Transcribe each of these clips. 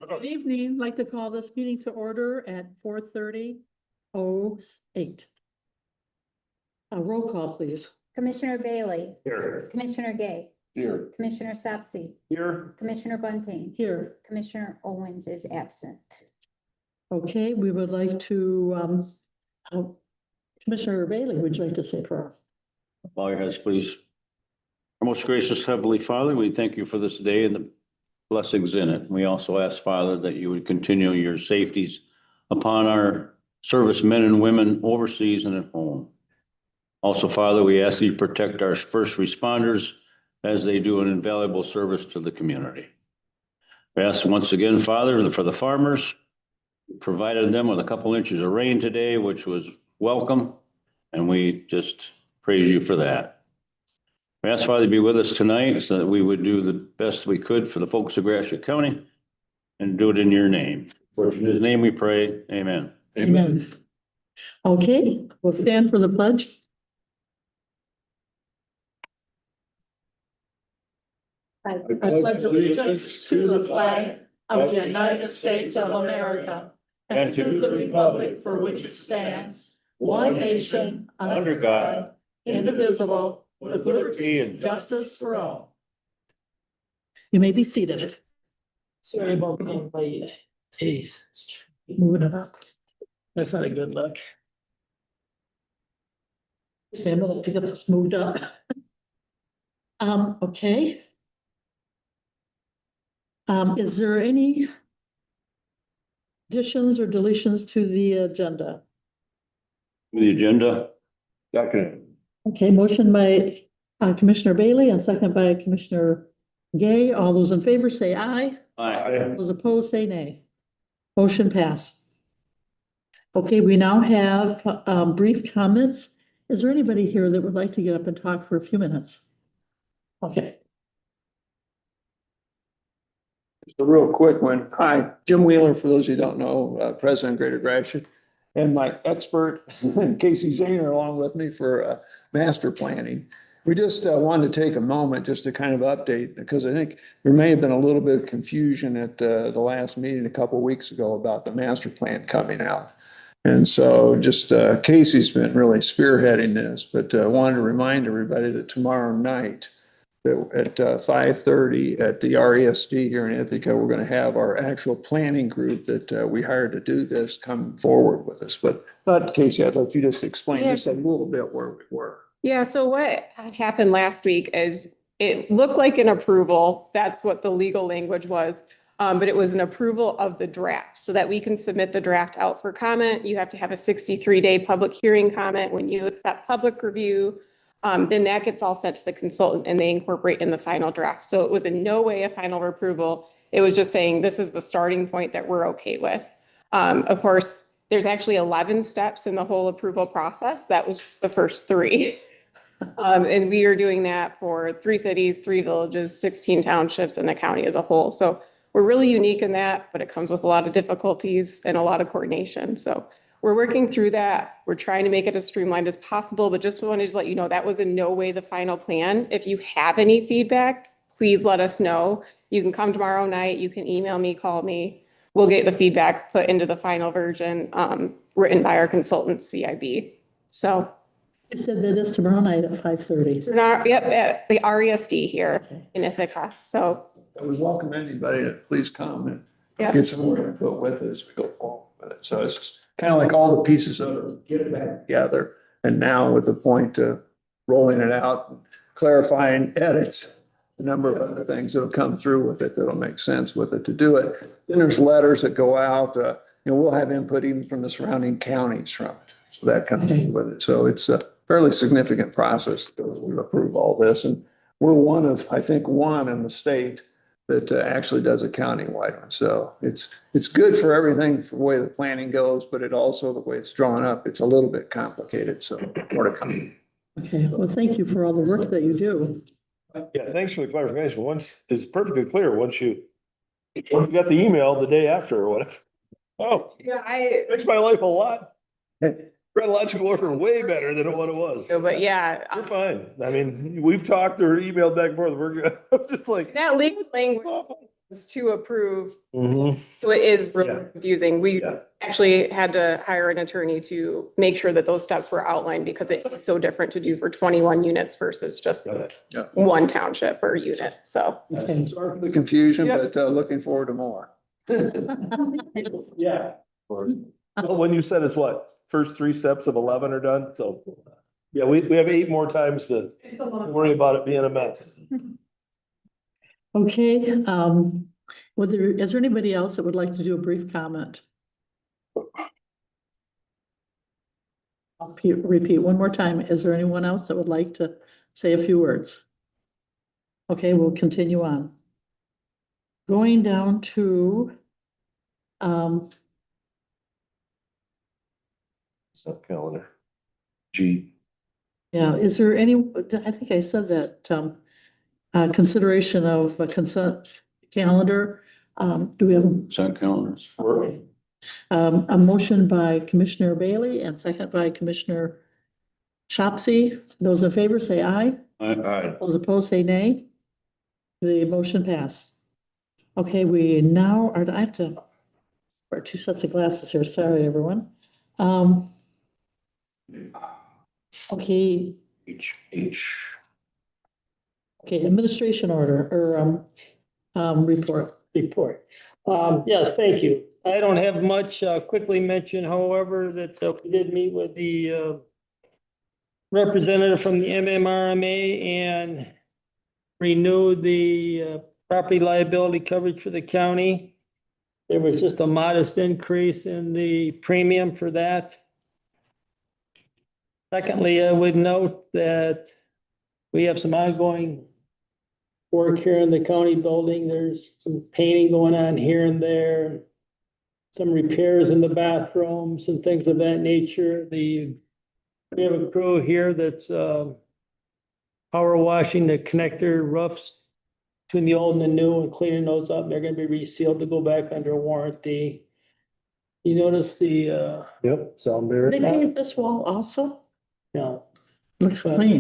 Good evening. I'd like to call this meeting to order at 4:30:08. A roll call, please. Commissioner Bailey. Here. Commissioner Gay. Here. Commissioner Sapsi. Here. Commissioner Bunting. Here. Commissioner Owens is absent. Okay, we would like to, Commissioner Bailey, would you like to say a prayer? Bow your heads, please. Our most gracious Heavenly Father, we thank you for this day and the blessings in it. We also ask, Father, that you would continue your safeties upon our servicemen and women overseas and at home. Also, Father, we ask that you protect our first responders as they do an invaluable service to the community. We ask once again, Father, for the farmers, provided them with a couple inches of rain today, which was welcome, and we just praise you for that. We ask, Father, to be with us tonight so that we would do the best we could for the folks of Gratiot County and do it in your name. In his name we pray, amen. Amen. Okay, we'll stand for the pledge. I pledge allegiance to the flag of the United States of America and to the republic for which it stands, one nation, under God, indivisible, with liberty and justice for all. You may be seated. Sorry about being late. Jeez, Moving it up. that's not a good look. Just a minute to get this moved up. Okay. Is there any additions or deletions to the agenda? The agenda, Second. Okay, motion by Commissioner Bailey and second by Commissioner Gay. All those in favor say aye. aye. Those opposed say nay. Motion passed. Okay, we now have brief comments. Is there anybody here that would like to get up and talk for a few minutes? Okay. A real quick one. Hi, Jim Wheeler, for those who don't know, President of Greater Gratiot, and my expert Casey Zahner along with me for master planning. We just wanted to take a moment just to kind of update, because I think there may have been a little bit of confusion at the last meeting a couple of weeks ago about the master plan coming out. And so just Casey's been really spearheading this, but wanted to remind everybody that tomorrow night at 5:30 at the RESD here in Ithaca, we're going to have our actual planning group that we hired to do this come forward with us. But Casey, I'd like you just to explain just a little bit where we were. Yeah, so what happened last week is it looked like an approval. That's what the legal language was. But it was an approval of the draft so that we can submit the draft out for comment. You have to have a 63-day public hearing comment. When you accept public review, then that gets all sent to the consultant and they incorporate in the final draft. So it was in no way a final approval. It was just saying this is the starting point that we're okay with. Of course, there's actually 11 steps in the whole approval process. That was just the first 3. And we are doing that for 3 cities, 3 villages, 16 townships, and the county as a whole. So we're really unique in that, but it comes with a lot of difficulties and a lot of coordination. So we're working through that. We're trying to make it as streamlined as possible, but just wanted to let you know that was in no way the final plan. If you have any feedback, please let us know. You can come tomorrow night. You can email me, call me. We'll get the feedback put into the final version, written by our consultant CIB. So. You said that is tomorrow night at 5:30. Yep, at the RESD here in Ithaca. So. We welcome anybody to please come and Yeah. get some more input with it as we go forward with it. So it's just kind of like all the pieces of it, get it back together. And now with the point of rolling it out, and clarifying edits, a number of other things that'll come through with it that'll make sense with it to do it. Then there's letters that go out, we'll have input even from the surrounding counties from it. So that comes in with it. So it's a fairly significant process to approve all this. And we're one of, I think, one in the state that actually does a countywide one. So it's good for everything, for the way the planning goes, but it also, the way it's drawn up, it's a little bit complicated. So more to come. Okay, well, thank you for all the work that you do. Yeah, thanks for the clarification. Once it's perfectly clear, once you got the email the day after or whatever. Oh, Yeah, makes my life a lot. Chronological order way better than what it was. but yeah, You're fine. I mean, we've talked or emailed back and forth. We're good. I'm just like. that legal language to approve. Mhm. So it is Yeah. really confusing. We Yeah. actually had to hire an attorney to make sure that those steps were outlined because it's so different to do for 21 units versus just Yeah. one township or unit. So. Sorry for the confusion, Yep. but looking forward to more. Yeah. Well, when you said it's what, first 3 steps of 11 are done, so, yeah, we have 8 more times to worry about it being a mess. Okay, is there anybody else that would like to do a brief comment? I'll repeat one more time. Is there anyone else that would like to say a few words? Okay, we'll continue on. Going down to Sub calendar. G. yeah, is there any, I think I said that, consideration of a consent calendar. Do we have Consent calendars. a motion by Commissioner Bailey and second by Commissioner Shopsy? Those in favor say aye. Aye. Those opposed say nay. The motion passed. Okay, we now are, I have to wear 2 sets of glasses here. Sorry, everyone. Okay, H. okay, administration order or report. Yes, thank you. I don't have much, quickly mention, however, that we did meet with the representative from the MMRMA and renewed the property liability coverage for the county. There was just a modest increase in the premium for that. Secondly, I would note that we have some ongoing work here in the county building. There's some painting going on here and there. Some repairs in the bathrooms and things of that nature. We have a crew here that's power washing the connector roofs between the old and the new and cleaning those up. They're gonna be resealed to go back under warranty. You notice the Yep, sound They bear. painted this wall also? no. Looks But, clean.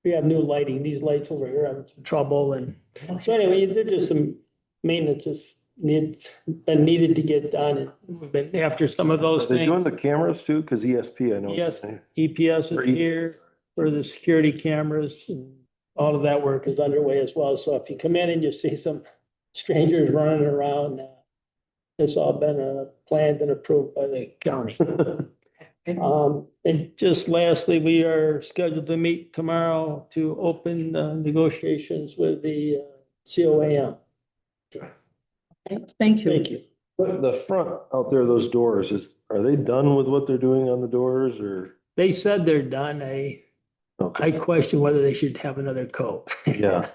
we have new lighting. These lights over here have some trouble and so anyway, there's just some maintenance that's been needed to get done. And we've been after some of Are those they doing things. the cameras too? Cause ESP, I know. Yes. EPS Or is here for the security cameras and all of that work is underway as well. So if you come in and you see some strangers running around, it's all been planned and approved by the county. And just lastly, we are scheduled to meet tomorrow to open negotiations with the COAM. Thank you. Thank you. The front out there, those doors, are they done with what they're doing on the doors or? They said they're done. I Okay, question whether they should have another coat. yeah.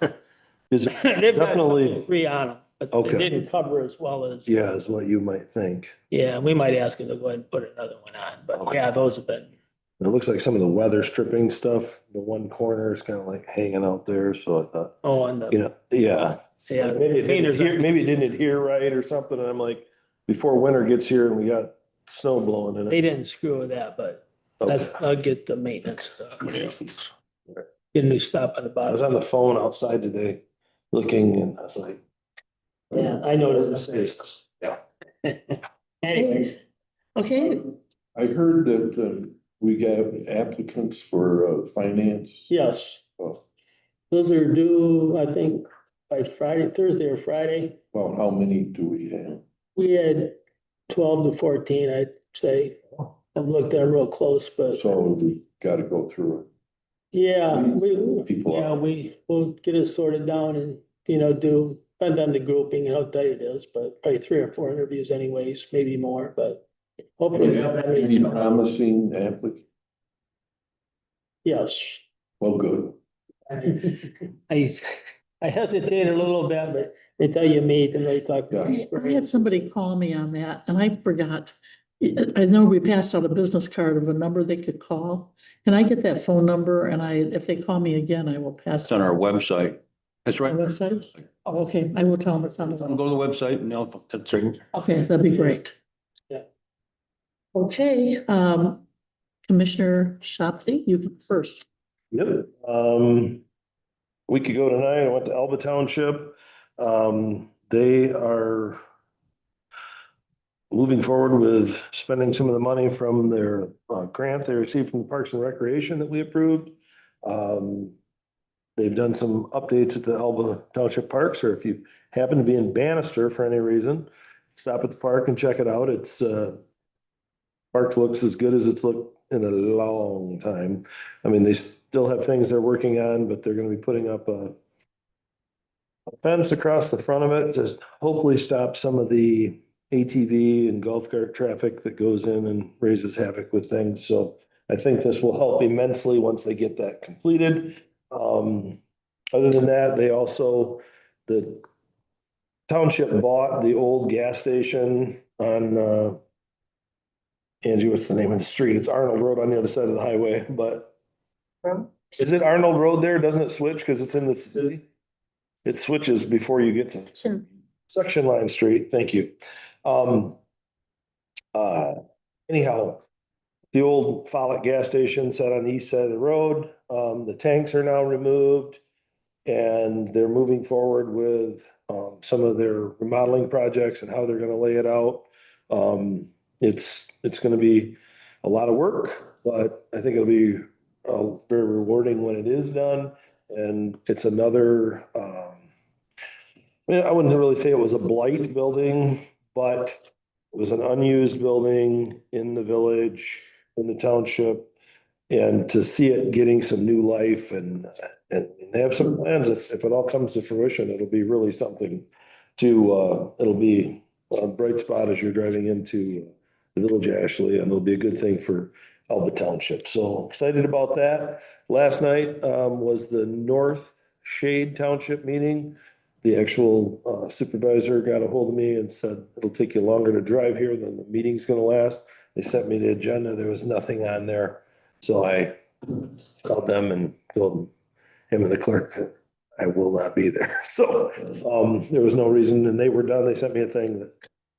Is it They've got definitely, 3 on them, but they Okay. didn't cover as well as. yeah, is what you might think. Yeah, we might ask them to go ahead and put another one on, but Okay. yeah, those have been, It looks like some of the weather stripping stuff, the one corner is kind of like hanging out there, so I thought, and you know, yeah. yeah, Maybe it painters, maybe it didn't adhere right or something, and I'm like, before winter gets here and we got snow blowing in they it. didn't screw with that, but Okay. I'll get the maintenance. Get a new stop on the I was bottom. on the phone outside today looking and I was like. Yeah, I noticed. Yeah. Anyways, Okay, I heard that we got applicants for finance. yes, Oh, those are due, I think, by Friday, Thursday or Friday. well, how many do we have? We had 12 to 14, I'd say. I've looked at them real close, but So we gotta go through yeah, People yeah, up. we'll get it sorted down and, depend on the grouping and how tight it is, but probably 3 or 4 interviews anyways, maybe more, but hopefully. we'll have that Any many. promising applicants? Yes. Well, good. I hesitated a little bit, but they tell you meet and they talk. I had somebody call me on that and I forgot. I know we passed out a business card of a number they could call. Can I get that phone number? And if they call me again, I will pass. It's on our website. That's My right. website? Oh, okay, I will tell them it's on the. Go to the website and that's right. Okay, that'd be great. Yeah. Okay, Commissioner Shopsy, you can first. Yep, week ago tonight, I went to Alba Township. they are moving forward with spending some of the money from their grant they received from Parks and Recreation that we approved. They've done some updates at the Alba Township Parks, or if you happen to be in Bannister for any reason, stop at the park and check it out. It's park looks as good as it's looked in a long time. I mean, they still have things they're working on, but they're gonna be putting up a fence across the front of it to hopefully stop some of the ATV and golf cart traffic that goes in and raises havoc with things. So I think this will help immensely once they get that completed. Other than that, they also, the township bought the old gas station on, Angie, what's the name of the street? It's Arnold Road on the other side of the highway, but is it Arnold Road there? Doesn't it switch because it's in the city? It switches before you get to Section Line Street. Thank you. Anyhow, the old Follett gas station sat on the east side of the road. The tanks are now removed and they're moving forward with some of their remodeling projects and how they're going to lay it out. It's going to be a lot of work, but I think it'll be very rewarding when it is done. And it's another, I wouldn't really say it was a blight building, but it was an unused building in the village, in the township. And to see it getting some new life and they have some plans, if it all comes to fruition, it'll be really something to, it'll be a bright spot as you're driving into the village of Ashley, and it'll be a good thing for Alba Township. So excited about that. Last night was the North Shade Township meeting. The actual supervisor got a hold of me and said, it'll take you longer to drive here than the meeting's gonna last. They sent me the agenda. There was nothing on there. So I called them and told him and the clerk that I will not be there. So there was no reason, and they were done. They sent me a thing that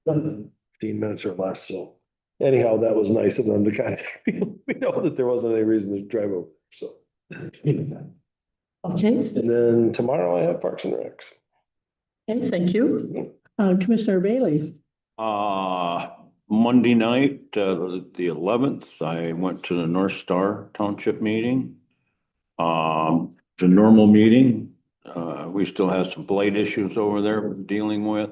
15 minutes or less. So anyhow, that was nice of them to contact me. We know that there wasn't any reason to drive over. So. Okay, And then tomorrow I have Parks and Recs. okay, thank you. Commissioner Bailey. Monday night, the 11th, I went to the North Star Township meeting. The normal meeting, we still have some blight issues over there we're dealing with.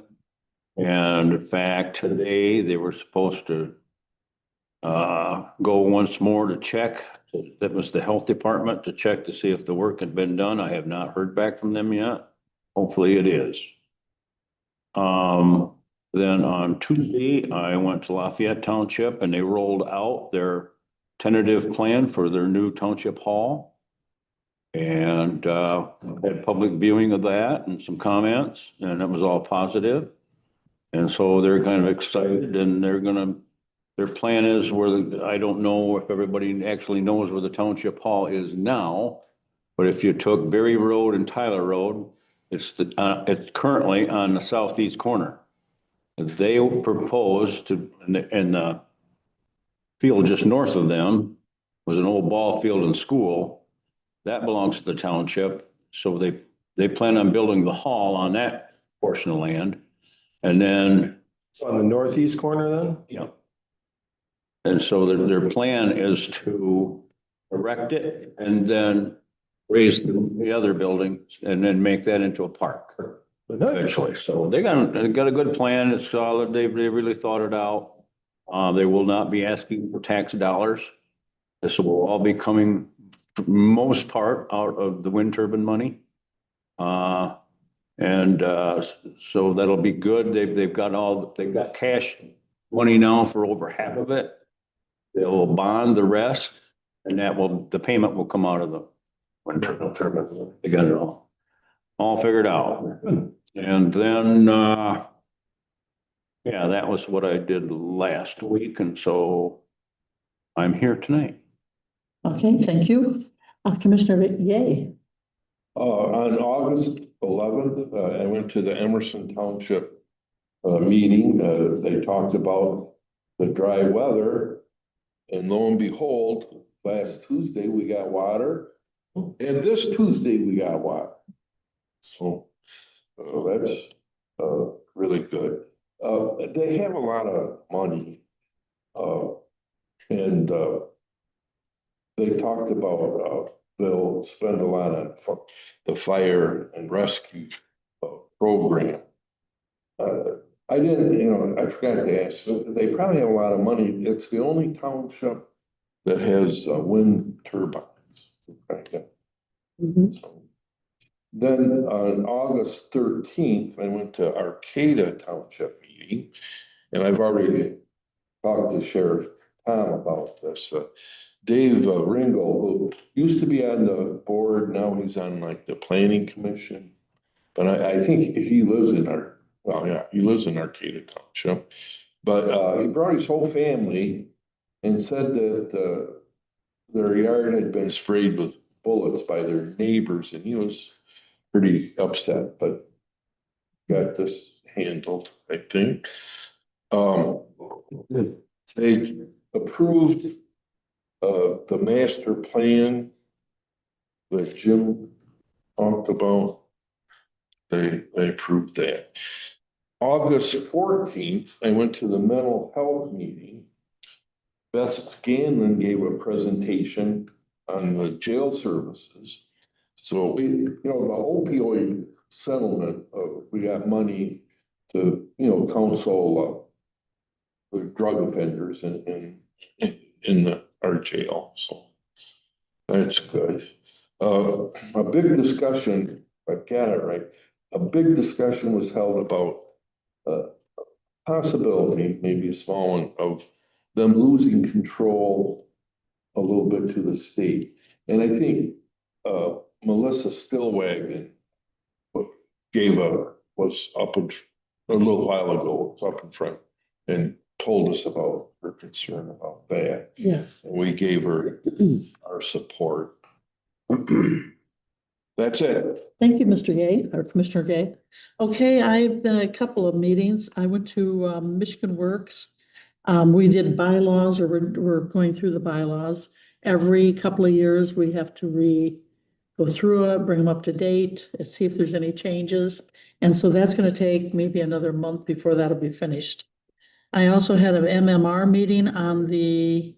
And in fact, today they were supposed to go once more to check. That was the health department to check to see if the work had been done. I have not heard back from them yet. Hopefully it is. Then on Tuesday, I went to Lafayette Township and they rolled out their tentative plan for their new township hall. And had public viewing of that and some comments, and it was all positive. And so they're kind of excited, and their plan is where, I don't know if everybody actually knows where the township hall is now, but if you took Berry Road and Tyler Road, it's currently on the southeast corner. They proposed to, in the field just north of them was an old ball field and school. That belongs to the township. So they plan on building the hall on that portion of land. And then. On the northeast corner then? Yeah. And so their plan is to erect it and then raise the other buildings and then make that into a park eventually. So they got a good plan. It's solid. They really thought it out. They will not be asking for tax dollars. This will all be coming for most part out of the wind turbine money. So that'll be good. They've got cash money now for over half of it. They'll bond the rest, and the payment will come out of the wind turbine. They got it all figured out. And then, yeah, that was what I did last week. And so I'm here tonight. Okay, thank you. Commissioner Yay. On August 11th, I went to the Emerson Township meeting. They talked about the dry weather, and lo and behold, last Tuesday we got water, and this Tuesday we got water. So that's really good. They have a lot of money. And they talked about, they'll spend a lot on the fire and rescue program. I didn't, I forgot to ask, they probably have a lot of money. It's the only township that has wind turbines. Right? So, then on August 13th, I went to Arcata Township meeting, and I've already talked to Sheriff Tom about this. Dave Ringel, who used to be on the board, now he's on like the planning commission. But I think he lives in he lives in Arcata Township. But he brought his whole family and said that their yard had been sprayed with bullets by their neighbors, and he was pretty upset, but got this handled, I think. They approved the master plan that Jim talked about. They approved that. August 14th, I went to the mental health meeting. Beth Scanlon gave a presentation on the jail services. So the opioid settlement, we got money to, counsel the drug offenders in our jail. So that's good. A big discussion, if I got it right, a big discussion was held about possibility, maybe a small one, of them losing control a little bit to the state. And I think Melissa Stillwagon was up a little while ago, was up in front and told us about her concern about that. Yes. And we gave her our support. That's it. Thank you, Mr. Gay, or Commissioner Gay. Okay, I've been at a couple of meetings. I went to Michigan Works. We did bylaws, or we're going through the bylaws. Every couple of years, we have to go through it, bring them up to date, and see if there's any changes. And so that's going to take maybe another month before that'll be finished. I also had an MMR meeting on the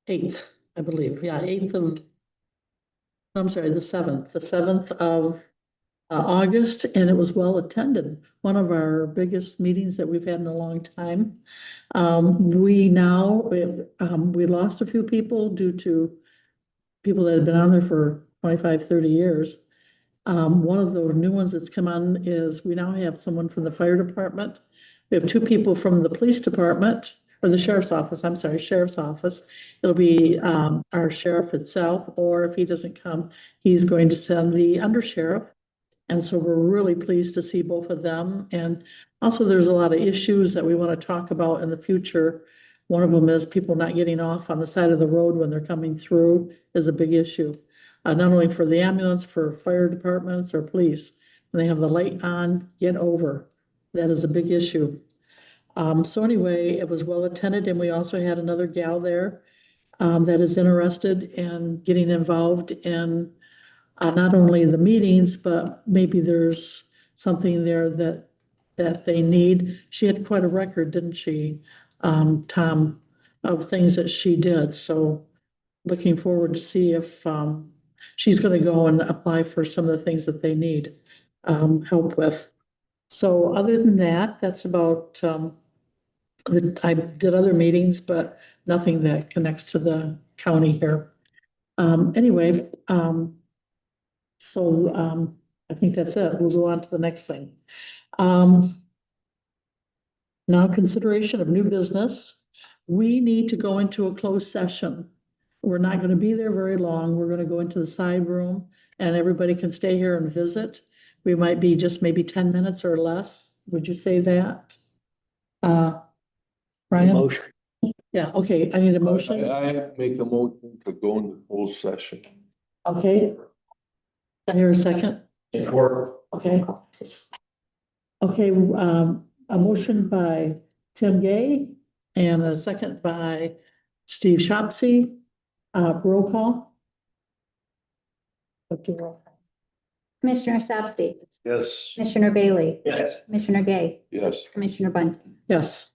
8th, I believe. Yeah, 8th of, I'm sorry, the 7th of August, and it was well attended. One of our biggest meetings that we've had in a long time. We lost a few people due to people that had been on there for 25, 30 years. One of the new ones that's come on is we now have someone from the fire department. We have 2 people from the police department, or the sheriff's office, I'm sorry, sheriff's office. It'll be our sheriff itself, or if he doesn't come, he's going to send the undersheriff. And so we're really pleased to see both of them. And also there's a lot of issues that we want to talk about in the future. One of them is people not getting off on the side of the road when they're coming through is a big issue. Not only for the ambulance, for fire departments or police. When they have the light on, get over. That is a big issue. So anyway, it was well attended, and we also had another gal there that is interested in getting involved in not only the meetings, but maybe there's something there that they need. She had quite a record, didn't she, Tom, of things that she did. So looking forward to see if she's going to go and apply for some of the things that they need help with. So other than that, that's about, I did other meetings, but nothing that connects to the county here. Anyway, so I think that's it. We'll go on to the next thing. Now, consideration of new business. We need to go into a closed session. We're not going to be there very long. We're going to go into the side room and everybody can stay here and visit. We might be just maybe 10 minutes or less. Would you say that? Brian? Motion. Yeah, okay. I need a motion. I make a motion to go into closed session. Okay. I hear a second. Support. Okay. Okay, a motion by Tim Gay and a second by Steve Shopsy. Roll call. Okay, roll. Commissioner Sapsy, Yes. Commissioner Bailey, Yes. Commissioner Gay, Yes. Commissioner Bunting. Yes.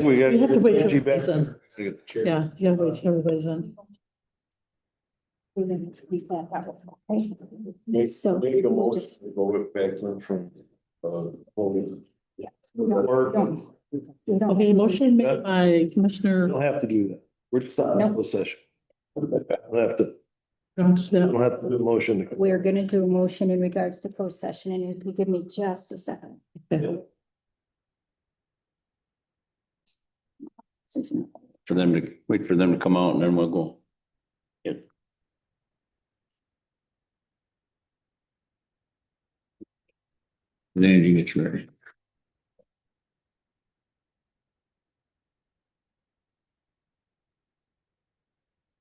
We got. You have to wait till Angie back. everybody's in. Yeah, you gotta wait till everybody's in. So. Make a motion to go back from, holding. Okay, motion made by We Commissioner. don't have to do that. We're just on the session. We don't have to, we Yeah. don't have to do a motion. We're gonna do a motion in regards to closed session, and if you give me just a second. For them to, wait for them to come out and then we'll go. Yeah. Then you get ready.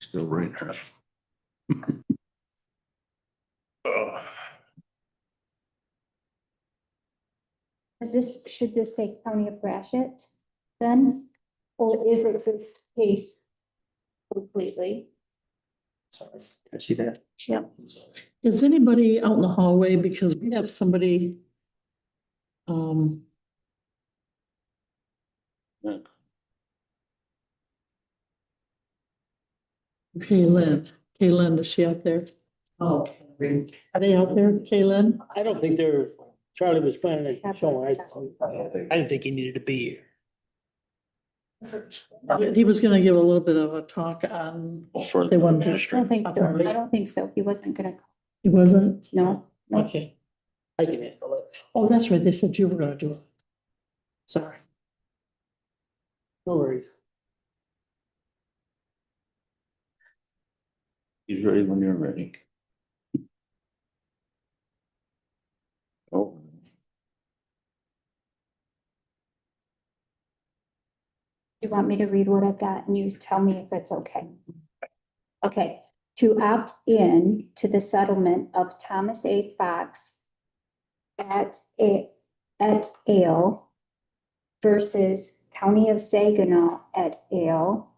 Still right. Should this say County of Gratiot then? Or is it this case completely? Sorry, I see that. Yep. Is anybody out in the hallway? Because we have somebody. Kaylin, is she out there? Oh. Are they out there, Kaylin? I don't think they're, Charlie was planning to show, I didn't think he needed to be here. He was gonna give a little bit of a talk on, For They the wanted to- I don't think so. Alright. I don't think so. He wasn't gonna, he wasn't? no. Okay. I can handle it. Oh, that's right. They said you were gonna do it. Sorry. No worries. He's ready when you're ready. Oh. You want me to read what I've got and you tell me if it's okay? Okay, to opt in to the settlement of Thomas A. Fox et al. Versus County of Saginaw et al.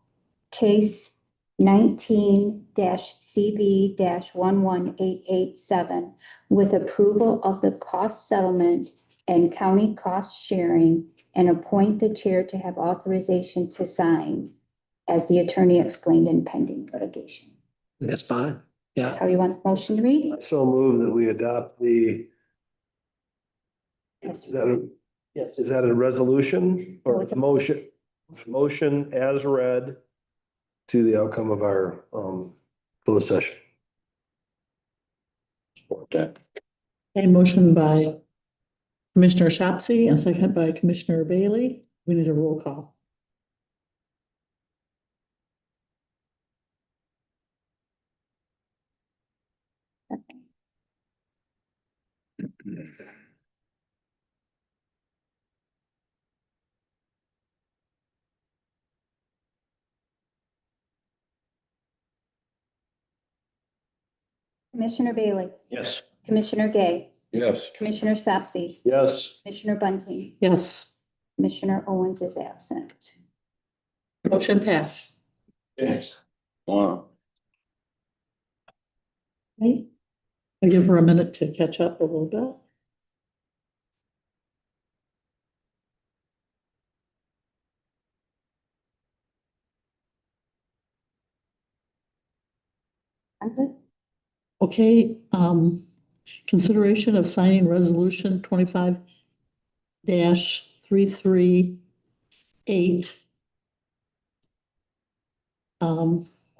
Case 19-CB-11887 with approval of the cost settlement and county cost sharing, and appoint the chair to have authorization to sign, as the attorney explained in pending litigation. That's fine. Yeah. How do you want the motion to read? So move that we adopt the. Is Yes. that a resolution No, or it's a a- motion? Motion as read to the outcome of our, closed session. Support that. A motion by Commissioner Shopsy and second by Commissioner Bailey. We need a roll call. Commissioner Bailey, Yes. Commissioner Gay, Yes. Commissioner Sapsy, Yes. Commissioner Bunting, Yes, Commissioner Owens is absent. motion pass. Yes. Wow. Okay. I give her a minute to catch up a little bit. I'm good. Okay, consideration of signing resolution 25-338.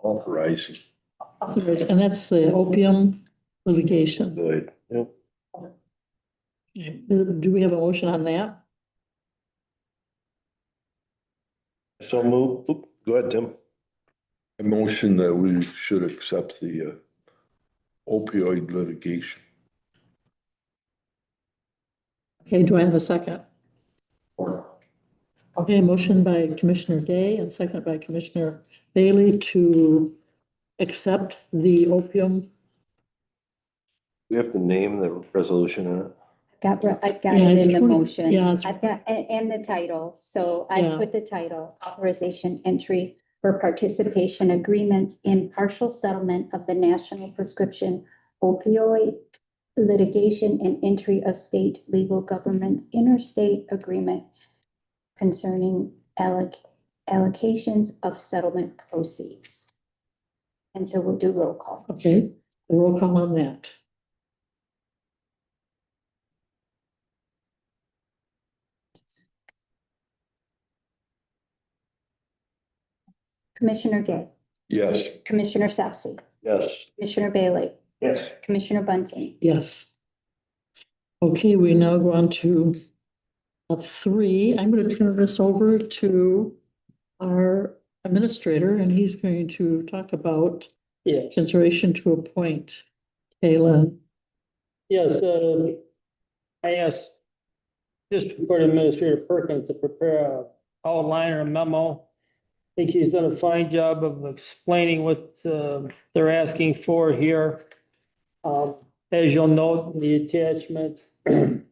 Authorizing. And that's the opium litigation. Good. Yep. Do we have a motion on that? So move. Oop, go ahead, Tim. A motion that we should accept the opioid litigation. Okay, do I have a second? Okay, motion by Commissioner Gay and second by Commissioner Bailey to accept the opium. We have to name the resolution in it. I've got Yeah, it it's in the 20 motion. yeah, it's- I've got, and the title, so I Yeah. put the title, authorization entry for participation agreements in partial settlement of the National Prescription Opioid litigation and entry of state legal government interstate agreement concerning allocations of settlement proceeds. And so we'll do roll call. Okay, the roll call on that. Commissioner Gay, Yes. Commissioner Sapsy, Yes. Commissioner Bailey, Yes. Commissioner Bunting. Yes. Okay, we now go on to 3. I'm going to turn this over to our administrator, and he's going to talk about Yes. consideration to appoint Kayla. Yes, I asked District Court Administrator Perkins to prepare a outline or a memo. I think he's done a fine job of explaining what they're asking for here. As you'll note in the attachment, that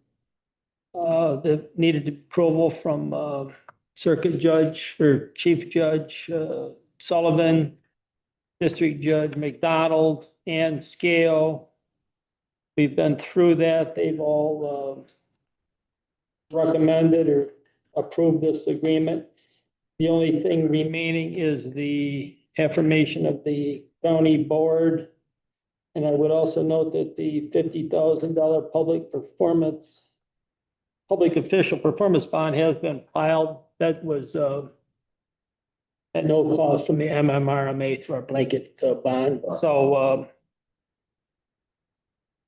needed approval from Circuit Judge or Chief Judge Sullivan, District Judge McDonald, and Scale. We've been through that. They've all recommended or approved this agreement. The only thing remaining is the affirmation of the county board. And I would also note that the $50,000 public official performance bond has been filed. That was at no cost from the MMRMA for a blanket bond. So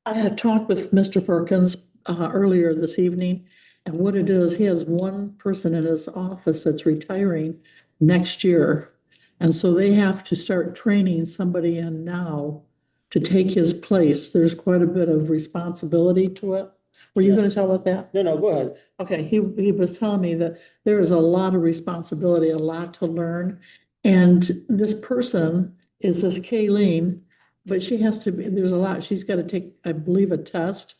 I had talked with Mr. Perkins earlier this evening, and what it is, he has one person in his office that's retiring next year. And so they have to start training somebody in now to take his place. There's quite a bit of responsibility to it. Were you going to tell about that? no, go ahead. Okay, he was telling me that there is a lot of responsibility, a lot to learn. And this person is this Kayleen, but she has to be, there's a lot, she's got to take, I believe, a test.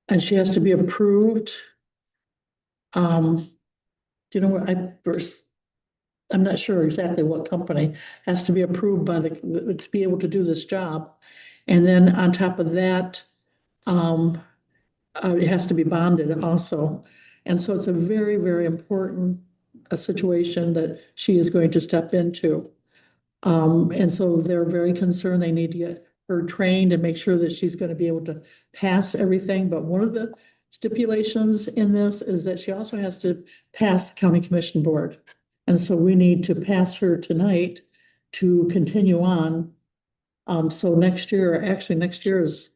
And she has to be approved. Do you know what I'm not sure exactly what company has to be approved by to be able to do this job. And then on top of that, it has to be bonded also. And so it's a very, very important situation that she is going to step into. And so they're very concerned. They need to get her trained and make sure that she's going to be able to pass everything. But one of the stipulations in this is that she also has to pass the county commission board. And so we need to pass her tonight to continue on. So next year is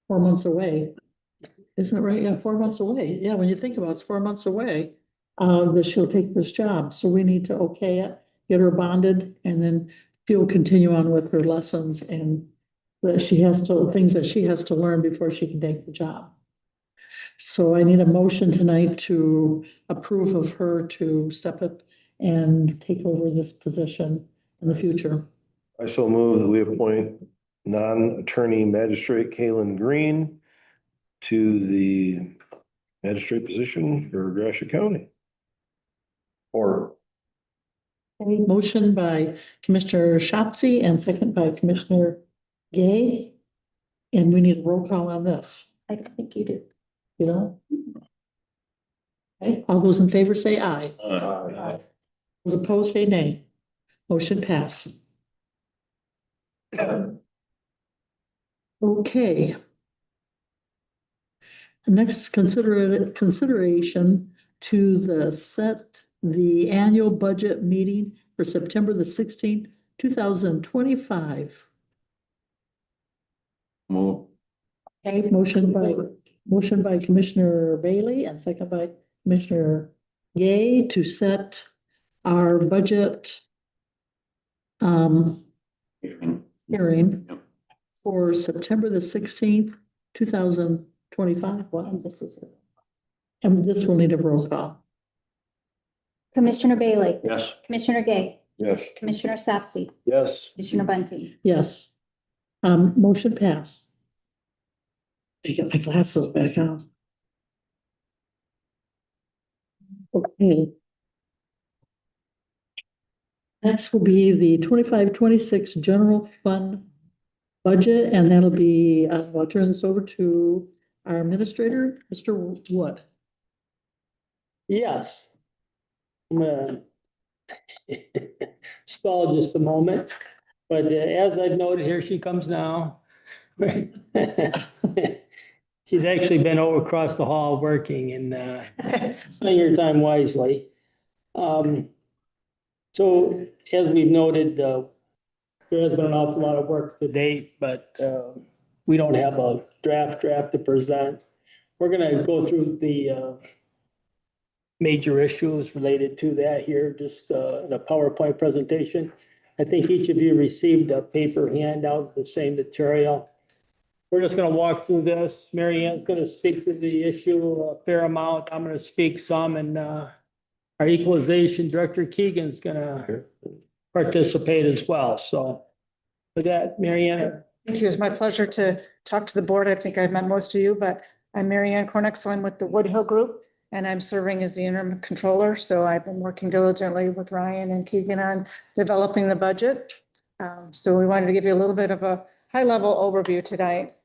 4 months away. Isn't it right? Yeah, 4 months away. Yeah, when you think about it, it's 4 months away, that she'll take this job. So we need to okay it, get her bonded, and then she'll continue on with her lessons and that things that she has to learn before she can take the job. So I need a motion tonight to approve of her to step up and take over this position in the future. I so move that we appoint non-attorney magistrate Kaylin Green to the magistrate position for Gratiot County. Or Okay, motion by Commissioner Shopsy and second by Commissioner Gay. And we need a roll call on this, I think you do. you know? Okay, all those in favor say aye. Those opposed say nay. Motion pass. Okay. Next, consideration to set the annual budget meeting for September the 16th, 2025. Move. Okay, motion by Commissioner Bailey and second by Commissioner Gay to set our budget hearing Yep. for September the 16th, 2025. Wow. And this will need a roll call. Commissioner Bailey, Yes. Commissioner Gay, yes. Commissioner Sapsy, Yes. Commissioner Bunting. Yes. Motion passed. I get my glasses back on. Okay. Next will be the 25-26 general fund budget, and that'll be, I'll turn this over to our administrator, Mr. Wood. Yes. I'm gonna stall just a moment, but as I've noted, here she comes now. She's actually been over across the hall working and spending your time wisely. So as we've noted, there has been an awful lot of work to date, but we don't have a draft to present. We're gonna go through the major issues related to that here, just in a PowerPoint presentation. I think each of you received a paper handout of the same material. We're just gonna walk through this. Mary Ann's gonna speak to the issue a fair amount. I'm gonna speak some, and our equalization director Keegan's gonna participate as well. So with that, Mary Ann. Thank you. It's my pleasure to talk to the board. I think I've met most of you, but I'm Mary Ann Cornex. I'm with the Woodhill Group, and I'm serving as the interim controller. So I've been working diligently with Ryan and Keegan on developing the budget. So we wanted to give you a little bit of a high-level overview tonight.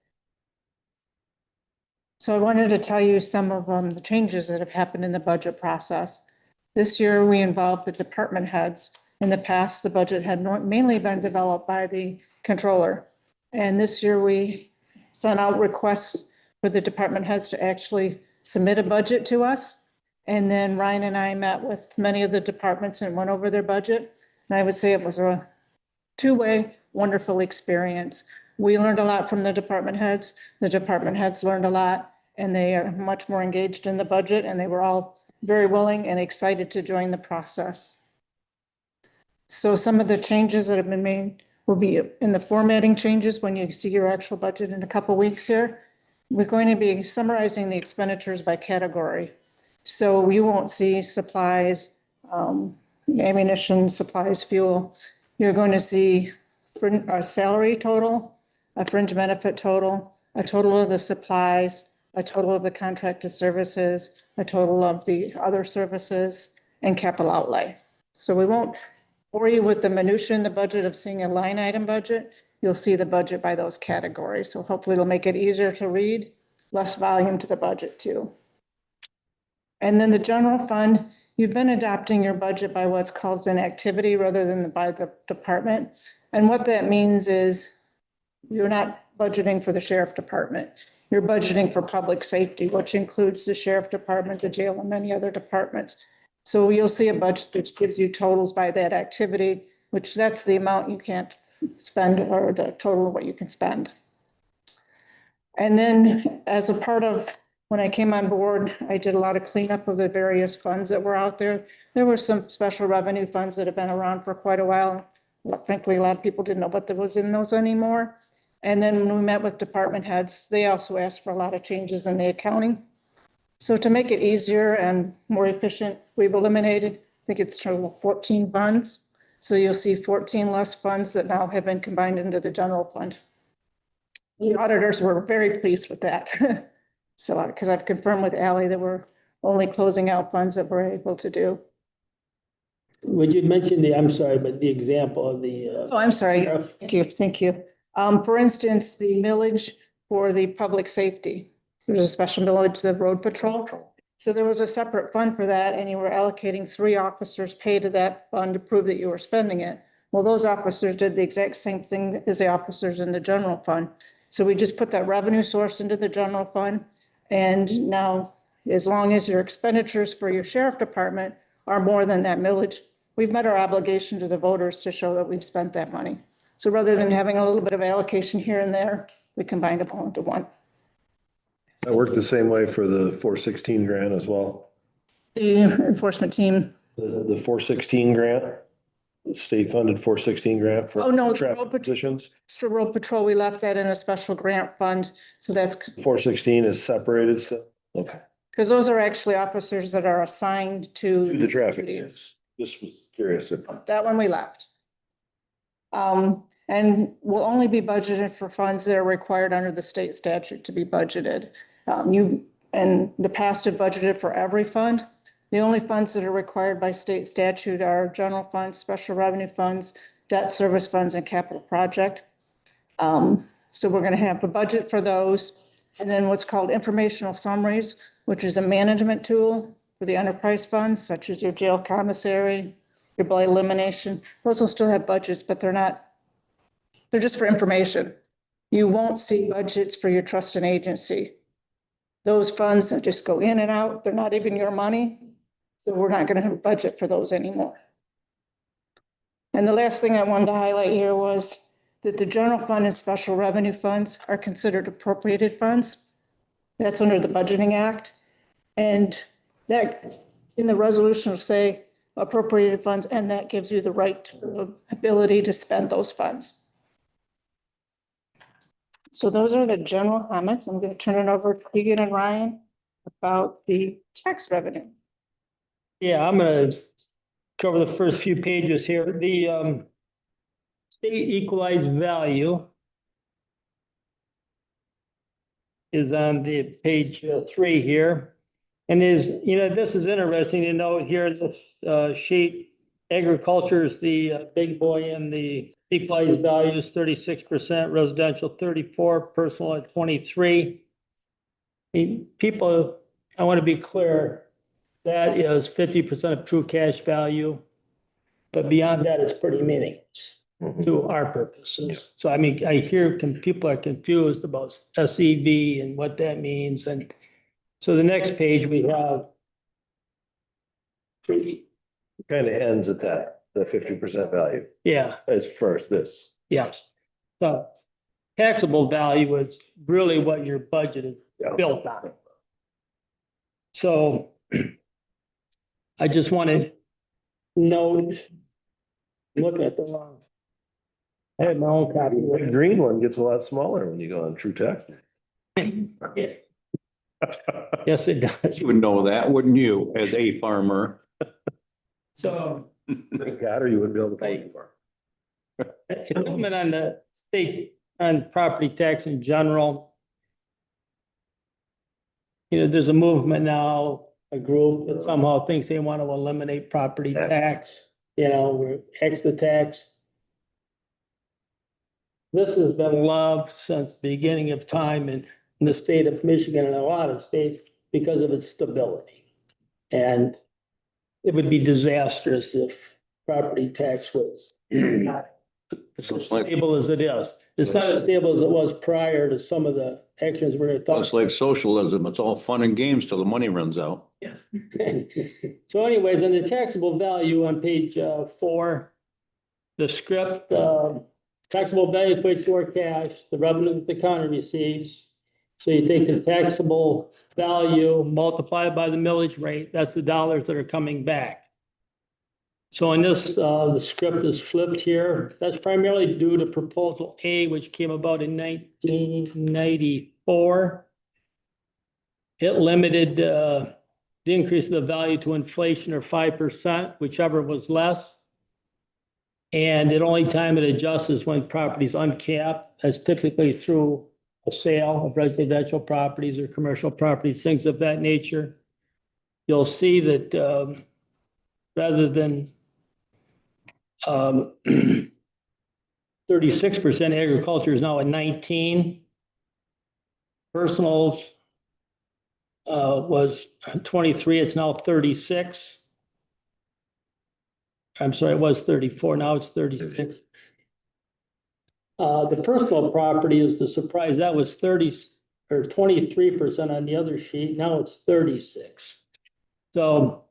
So I wanted to tell you some of the changes that have happened in the budget process. This year, we involved the department heads. In the past, the budget had mainly been developed by the controller. And this year, we sent out requests for the department heads to actually submit a budget to us. And then Ryan and I met with many of the departments and went over their budget. And I would say it was a two-way wonderful experience. We learned a lot from the department heads. The department heads learned a lot, and they are much more engaged in the budget, and they were all very willing and excited to join the process. So some of the changes that have been made will be in the formatting changes when you see your actual budget in a couple weeks here. We're going to be summarizing the expenditures by category. So you won't see supplies, ammunition, supplies, fuel. You're going to see a salary total, a fringe benefit total, a total of the supplies, a total of the contracted services, a total of the other services, and capital outlay. So we won't bore you with the minutia in the budget of seeing a line item budget. You'll see the budget by those categories. So hopefully it'll make it easier to read, less volume to the budget too. And then the general fund, you've been adopting your budget by what's called an activity rather than by the department. And what that means is you're not budgeting for the sheriff department. You're budgeting for public safety, which includes the sheriff department, the jail, and many other departments. So you'll see a budget that gives you totals by that activity, which that's the amount you can't spend or the total of what you can spend. And then as a part of when I came on board, I did a lot of cleanup of the various funds that were out there. There were some special revenue funds that have been around for quite a while. Frankly, a lot of people didn't know what was in those anymore. And then when we met with department heads, they also asked for a lot of changes in the accounting. So to make it easier and more efficient, we've eliminated, I think it's total of 14 funds. So you'll see 14 less funds that now have been combined into the general fund. The auditors were very pleased with that. So, because I've confirmed with Ally that we're only closing out funds that we're able to do. Would you mention I'm sorry, but the example of the. Oh, I'm sorry. Thank you. For instance, the millage for the public safety. There's a special millage, the road patrol. So there was a separate fund for that, and you were allocating 3 officers paid to that fund to prove that you were spending it. Well, those officers did the exact same thing as the officers in the general fund. So we just put that revenue source into the general fund. And now, as long as your expenditures for your sheriff department are more than that millage, we've met our obligation to the voters to show that we've spent that money. So rather than having a little bit of allocation here and there, we combined it all into one. That worked the same way for the 416 grant as well. The enforcement team. The 416 grant, the state funded 416 grant for Oh, no, traffic positions. Extra road patrol, we left that in a special grant fund. So that's 416 is separated still. Okay. because those are actually officers that are assigned To to the traffic. duties. Just was curious if. That one we left. And we'll only be budgeted for funds that are required under the state statute to be budgeted. You, in the past, have budgeted for every fund. The only funds that are required by state statute are general funds, special revenue funds, debt service funds, and capital project. So we're going to have a budget for those. And then what's called informational summaries, which is a management tool for the enterprise funds, such as your jail commissary, your blight elimination. Those will still have budgets, but they're just for information. You won't see budgets for your trust and agency. Those funds that just go in and out, they're not even your money. So we're not gonna have a budget for those anymore. And the last thing I wanted to highlight here was that the general fund and special revenue funds are considered appropriated funds. That's under the Budgeting Act. And that, in the resolution will say appropriated funds, and that gives you the right, ability to spend those funds. So those are the general comments. I'm going to turn it over to Keegan and Ryan about the tax revenue. Yeah, I'm gonna cover the first few pages here. The state equalized value is on the page 3 here. And this is interesting to note here, this sheet, agriculture is the big boy in the equalized value is 36%, residential 34, personal at 23. People, I want to be clear, that is 50% of true cash value. But beyond that, it's pretty meaningless to our purposes. So I mean, I hear people are confused about SEV and what that means. And so the next page we have. Kind of ends at that, the 50% value Yeah, as first this. yes. So taxable value is really what your budget is Yeah. built on. So I just want to note, looking at the wrong. I had my own copy. The green one gets a lot smaller when you go on True Text. Yes, it does. You would know that, wouldn't you, as a farmer? So Thank God, or you wouldn't be able to find it for. a comment on the state, on property tax in general. There's a movement now, a group that somehow thinks they want to eliminate property tax, or X the tax. This has been loved since the beginning of time in the state of Michigan and a lot of states because of its stability. And it would be disastrous if property tax was not as stable as it is. It's not as stable as it was prior to some of the actions we're going to talk. It's like socialism. It's all fun and games till the money runs out. Yes. So anyways, on the taxable value on page 4, the script, taxable value equates to our cash, the revenue that the county receives. So you take the taxable value, multiply it by the millage rate, that's the dollars that are coming back. So in this, the script is flipped here. That's primarily due to proposal A, which came about in 1994. It limited the increase of the value to inflation or 5%, whichever was less. And the only time it adjusts is when property is uncapped, as typically through a sale of residential properties or commercial properties, things of that nature. You'll see that rather than 36%, agriculture is now at 19. Personals was 23, it's now 36. I'm sorry, it was 34, now it's 36. The personal property is the surprise. That was 30 or 23% on the other sheet. Now it's 36. So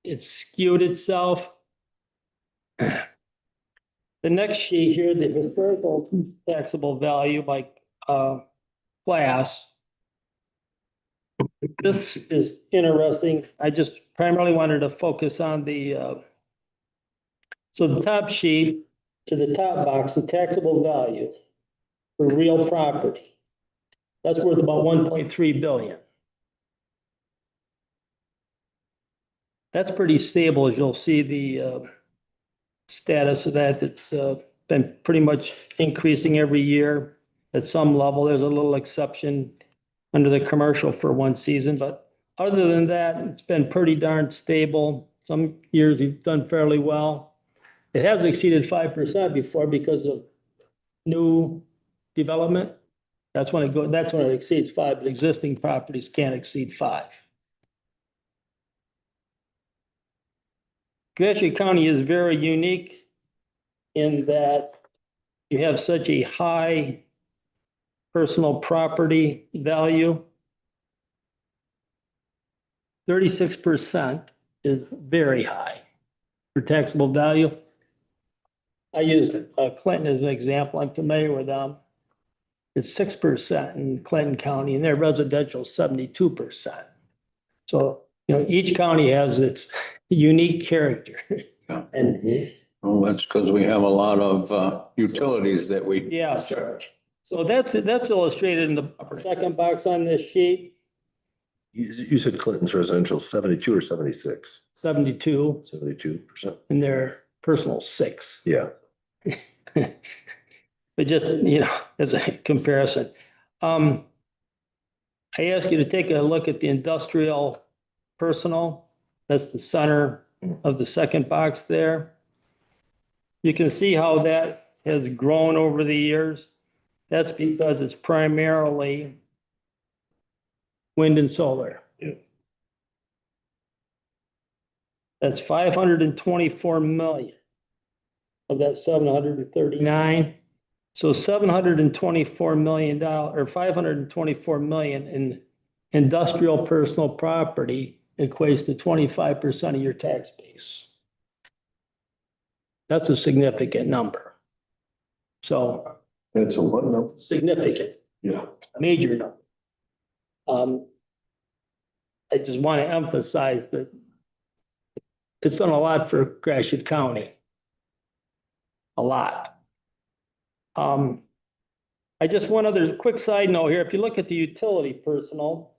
it's skewed itself. The next sheet here, the historical taxable value by class. This is interesting. I just primarily wanted to focus on the so the top sheet is the top box, the taxable value for real property. That's worth about 1.3 billion. That's pretty stable, as you'll see the status of that. It's been pretty much increasing every year at some level. There's a little exception under the commercial for one season, but other than that, it's been pretty darn stable. Some years we've done fairly well. It has exceeded 5% before because of new development. That's when it exceeds 5, but existing properties can't exceed 5. Gratiot County is very unique in that you have such a high personal property value. 36% is very high for taxable value. I used Clinton as an example. I'm familiar with them. It's 6% in Clinton County and their residential 72%. So, each county has its unique character. Yeah. And Well, that's because we have a lot of utilities that we. yeah, so that's illustrated in the second box on this sheet, You said Clinton's residential 72 or 76? 72, 72%. and their personal 6. Yeah. But just, as a comparison. I ask you to take a look at the industrial personal. That's the center of the second box there. You can see how that has grown over the years. That's because it's primarily wind and solar. Yeah. That's 524 million of that 739. So $724 million or 524 million in industrial personal property equates to 25% of your tax base. That's a significant number. So It's a one number. significant, Yeah. major number. I just want to emphasize that it's done a lot for Gratiot County. A lot. I just one other quick side note here. If you look at the utility personal,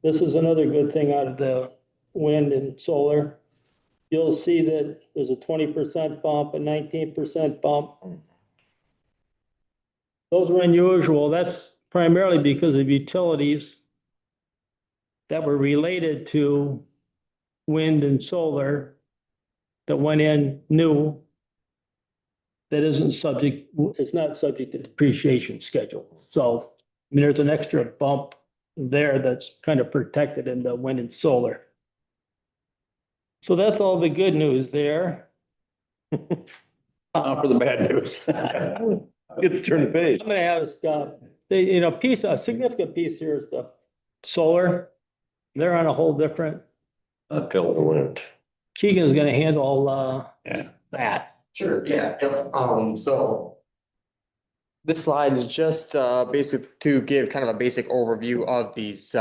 this is another good thing out of the wind and solar. You'll see that there's a 20% bump, a 19% bump. Those are unusual. That's primarily because of utilities that were related to wind and solar that went in new. That isn't subject, it's not subject to depreciation schedule. So, there's an extra bump there that's kind of protected in the wind and solar. So that's all the good news there. For the bad news. It's turn the page. I'm gonna ask, a significant piece here is the solar. They're on a whole different, Pill the wind. Keegan's gonna handle, Yeah. that. Sure, yeah, yep, so. This slide's just basic to give kind of a basic overview of these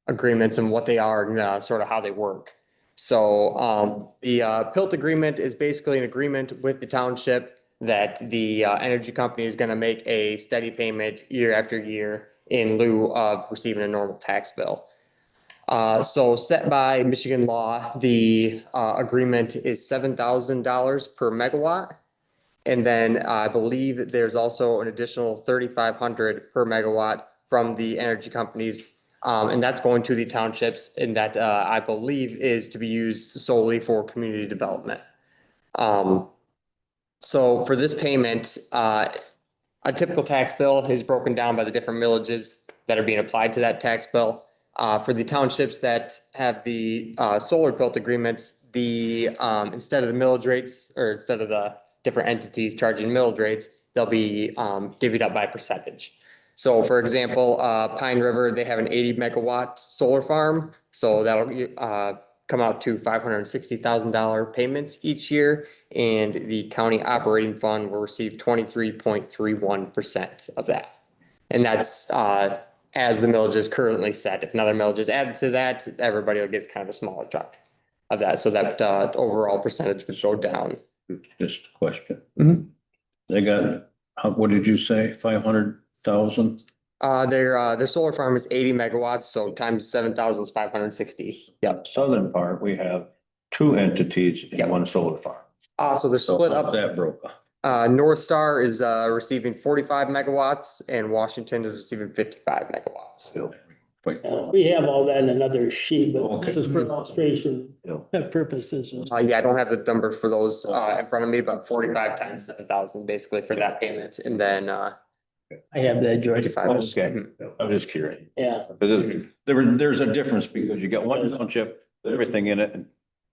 agreements and what they are and sort of how they work. So the PILT agreement is basically an agreement with the township that the energy company is gonna make a steady payment year after year in lieu of receiving a normal tax bill. So set by Michigan law, the agreement is $7,000 per megawatt. And then I believe there's also an additional 3,500 per megawatt from the energy companies. And that's going to the townships, and that I believe is to be used solely for community development. So for this payment, a typical tax bill is broken down by the different millages that are being applied to that tax bill. For the townships that have the solar PILT agreements, instead of the millage rates, or instead of the different entities charging millage rates, they'll be divvied up by percentage. So for example, Pine River, they have an 80 megawatt solar farm. So that'll come out to $560,000 payments each year. And the county operating fund will receive 23.31% of that. And that's as the millage is currently set. If another millage is added to that, everybody will get kind of a smaller chunk of that. So that overall percentage would go down. Just a question. Mhm. They got, what did you say, 500,000? Their solar farm is 80 megawatts, so times 7,000 is 560. Yep. Southern part, we have two entities in Yep. one solar farm. So they're So split how's up. that broke up? North Star is receiving 45 megawatts and Washington is receiving 55 megawatts. Wait, We have all that in another sheet, but Okay. just for illustration purposes. Yeah, I don't have the number for those in front of me, but 45 times 7,000 basically for that payment. And then I have that, George. 55. Okay, I'm just curious. Yeah, Because there's a difference because you got one township, everything in it, and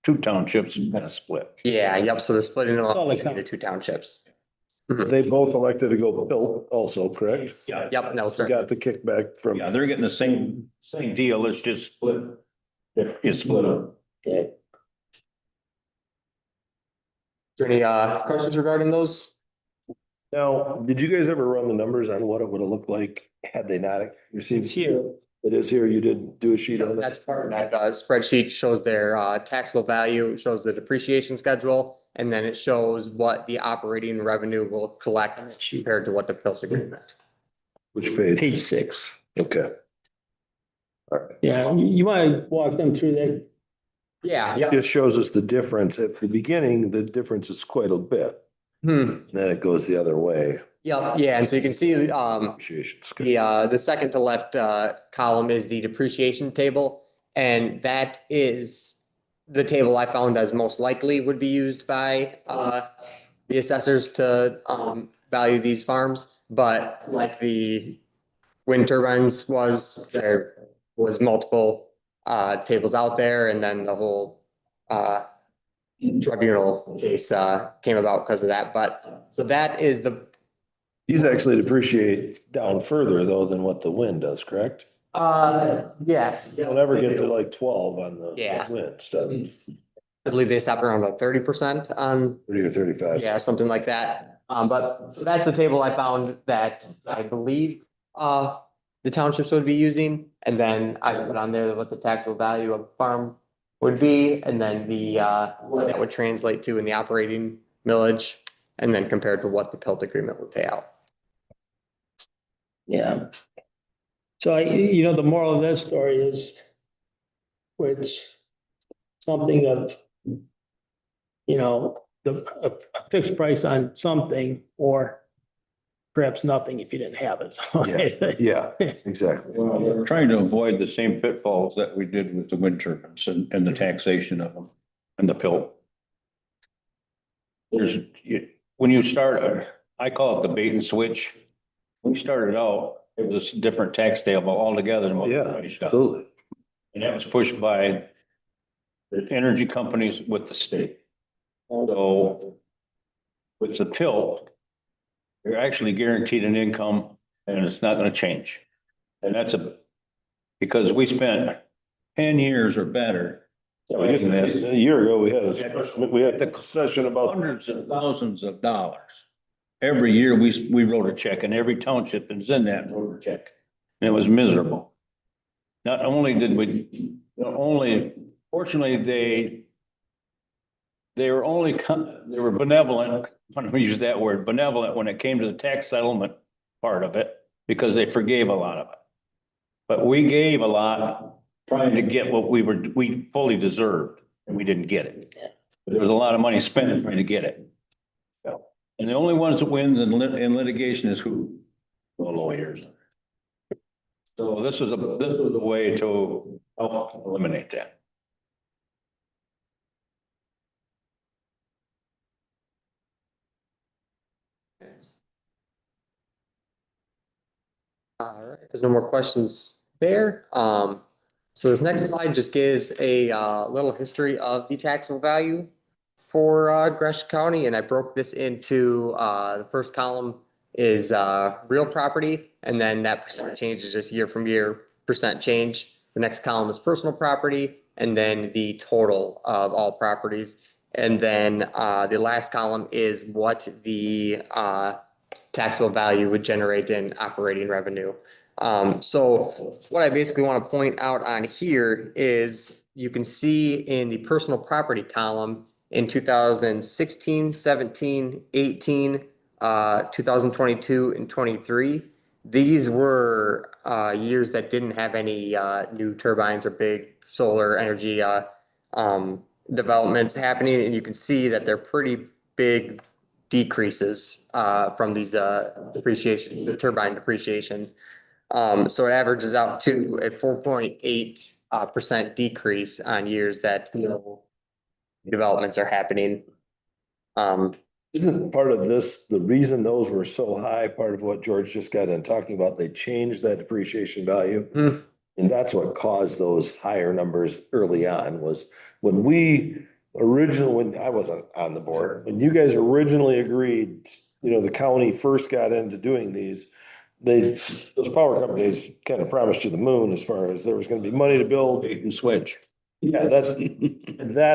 two townships kind of split. Yeah, yep, so they're splitting them That's all up they count. into two townships. They both elected to go built also, correct? Yeah. Yep, and that was So got the kickback from. Yeah, they're getting the same deal. It's just split. It's split up. Okay. Is there any questions regarding those? Now, did you guys ever run the numbers on what it would have looked like had they not received? It's here. It is here. You did do a sheet on that. That's part of that spreadsheet shows their taxable value, shows the depreciation schedule, and then it shows what the operating revenue will collect compared to what the PILT agreement. Which page? Page 6. Okay. All right. Yeah, you want to walk them through that. Yeah, It yeah. just shows us the difference. At the beginning, the difference is quite a bit. Then it goes the other way. Yeah, yeah, and so you can see Appreciation. the second to left column is the depreciation table, and that is the table I found as most likely would be used by the assessors to value these farms. But like the wind turbines there was multiple tables out there, and then the whole tribunal case came about because of that. But so that is These actually depreciate down further though than what the wind does, correct? yes. You'll never get to like 12 on the Yeah. wind stuff, I believe they stopped around like 30% on, 30 or 35. yeah, something like that. But so that's the table I found that I believe the townships would be using. And then I put on there what the taxable value of the farm would be, and then what that would translate to in the operating millage, and then compared to what the PILT agreement would pay out. Yeah. So the moral of this story is where it's something of, a fixed price on something or perhaps nothing if you didn't have it. So Yeah, exactly. Well, we're trying to avoid the same pitfalls that we did with the wind turbines and the taxation of them and the pill. When you start, I call it the bait and switch. When we started out, it was a different tax table altogether than what we Yeah, finished up. absolutely. And that was pushed by the energy companies with the state. So with the pill, you're actually guaranteed an income and it's not going to change. And that's because we spent 10 years or better. So I guess a year ago, we had the session about hundreds of thousands of dollars. Every year we wrote a check, and every township is in that wrote a check. And it was miserable. Not only fortunately, they were benevolent, when we use that word, benevolent, when it came to the tax settlement part of it, because they forgave a lot of it. But we gave a lot trying to get what we fully deserved, and we didn't get it. But there was a lot of money spent trying to get it. And the only ones that wins in litigation is who? The lawyers. So this was a way to help eliminate that. All right, there's no more questions there. So this next slide just gives a little history of the taxable value for Gratiot County, and I broke this into the first column is real property, and then that percent change is just year from year percent change. The next column is personal property, and then the total of all properties. And then the last column is what the taxable value would generate in operating revenue. So what I basically want to point out on here is you can see in the personal property column in 2016, 17, 18, 2022 and 23. These were years that didn't have any new turbines or big solar energy developments happening. And you can see that they're pretty big decreases from these the turbine depreciation. So it averages out to a 4.8% decrease on years that no developments are happening. Isn't part of this, the reason those were so high, part of what George just got in talking about, they changed that depreciation value? And that's what caused those higher numbers early on, was when we originally, when I wasn't on the board, when you guys originally agreed, the county first got into doing these, those power companies kind of promised you the moon as far as there was gonna be money to build. Bait and switch. Yeah, that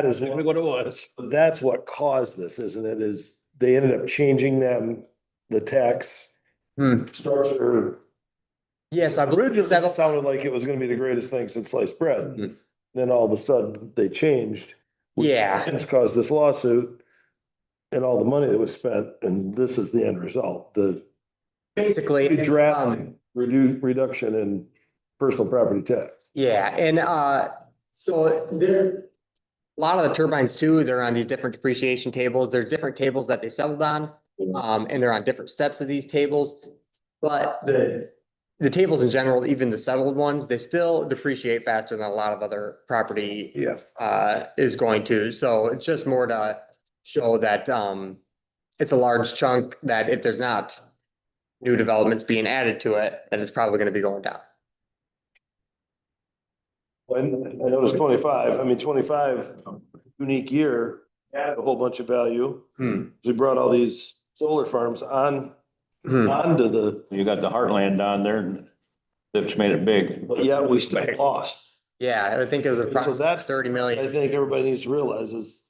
is Exactly what it was. that's what caused this, isn't it? Is they ended up changing the tax structure. Yes, I believe Originally, it settled. sounded like it was gonna be the greatest thing since sliced bread. Mhm. Then all of a sudden, they changed. which Yeah. It's caused this lawsuit and all the money that was spent, and this is the end result, the Basically. drastic reduction in personal property tax. Yeah, and so there, a lot of the turbines too, they're on these different depreciation tables. There's different tables that they settled on. And they're on different steps of these tables. But the tables in general, even the settled ones, they still depreciate faster than a lot of other property Yeah. is going to. So it's just more to show that it's a large chunk that if there's not new developments being added to it, then it's probably going to be going down. When I noticed 25, unique year, added a whole bunch of value. We brought all these solar farms onto the, You got the heartland down there and that's made it big. but yet we still lost. Yeah, I think it was So approximately that's 30 I million. think everybody needs to realize is,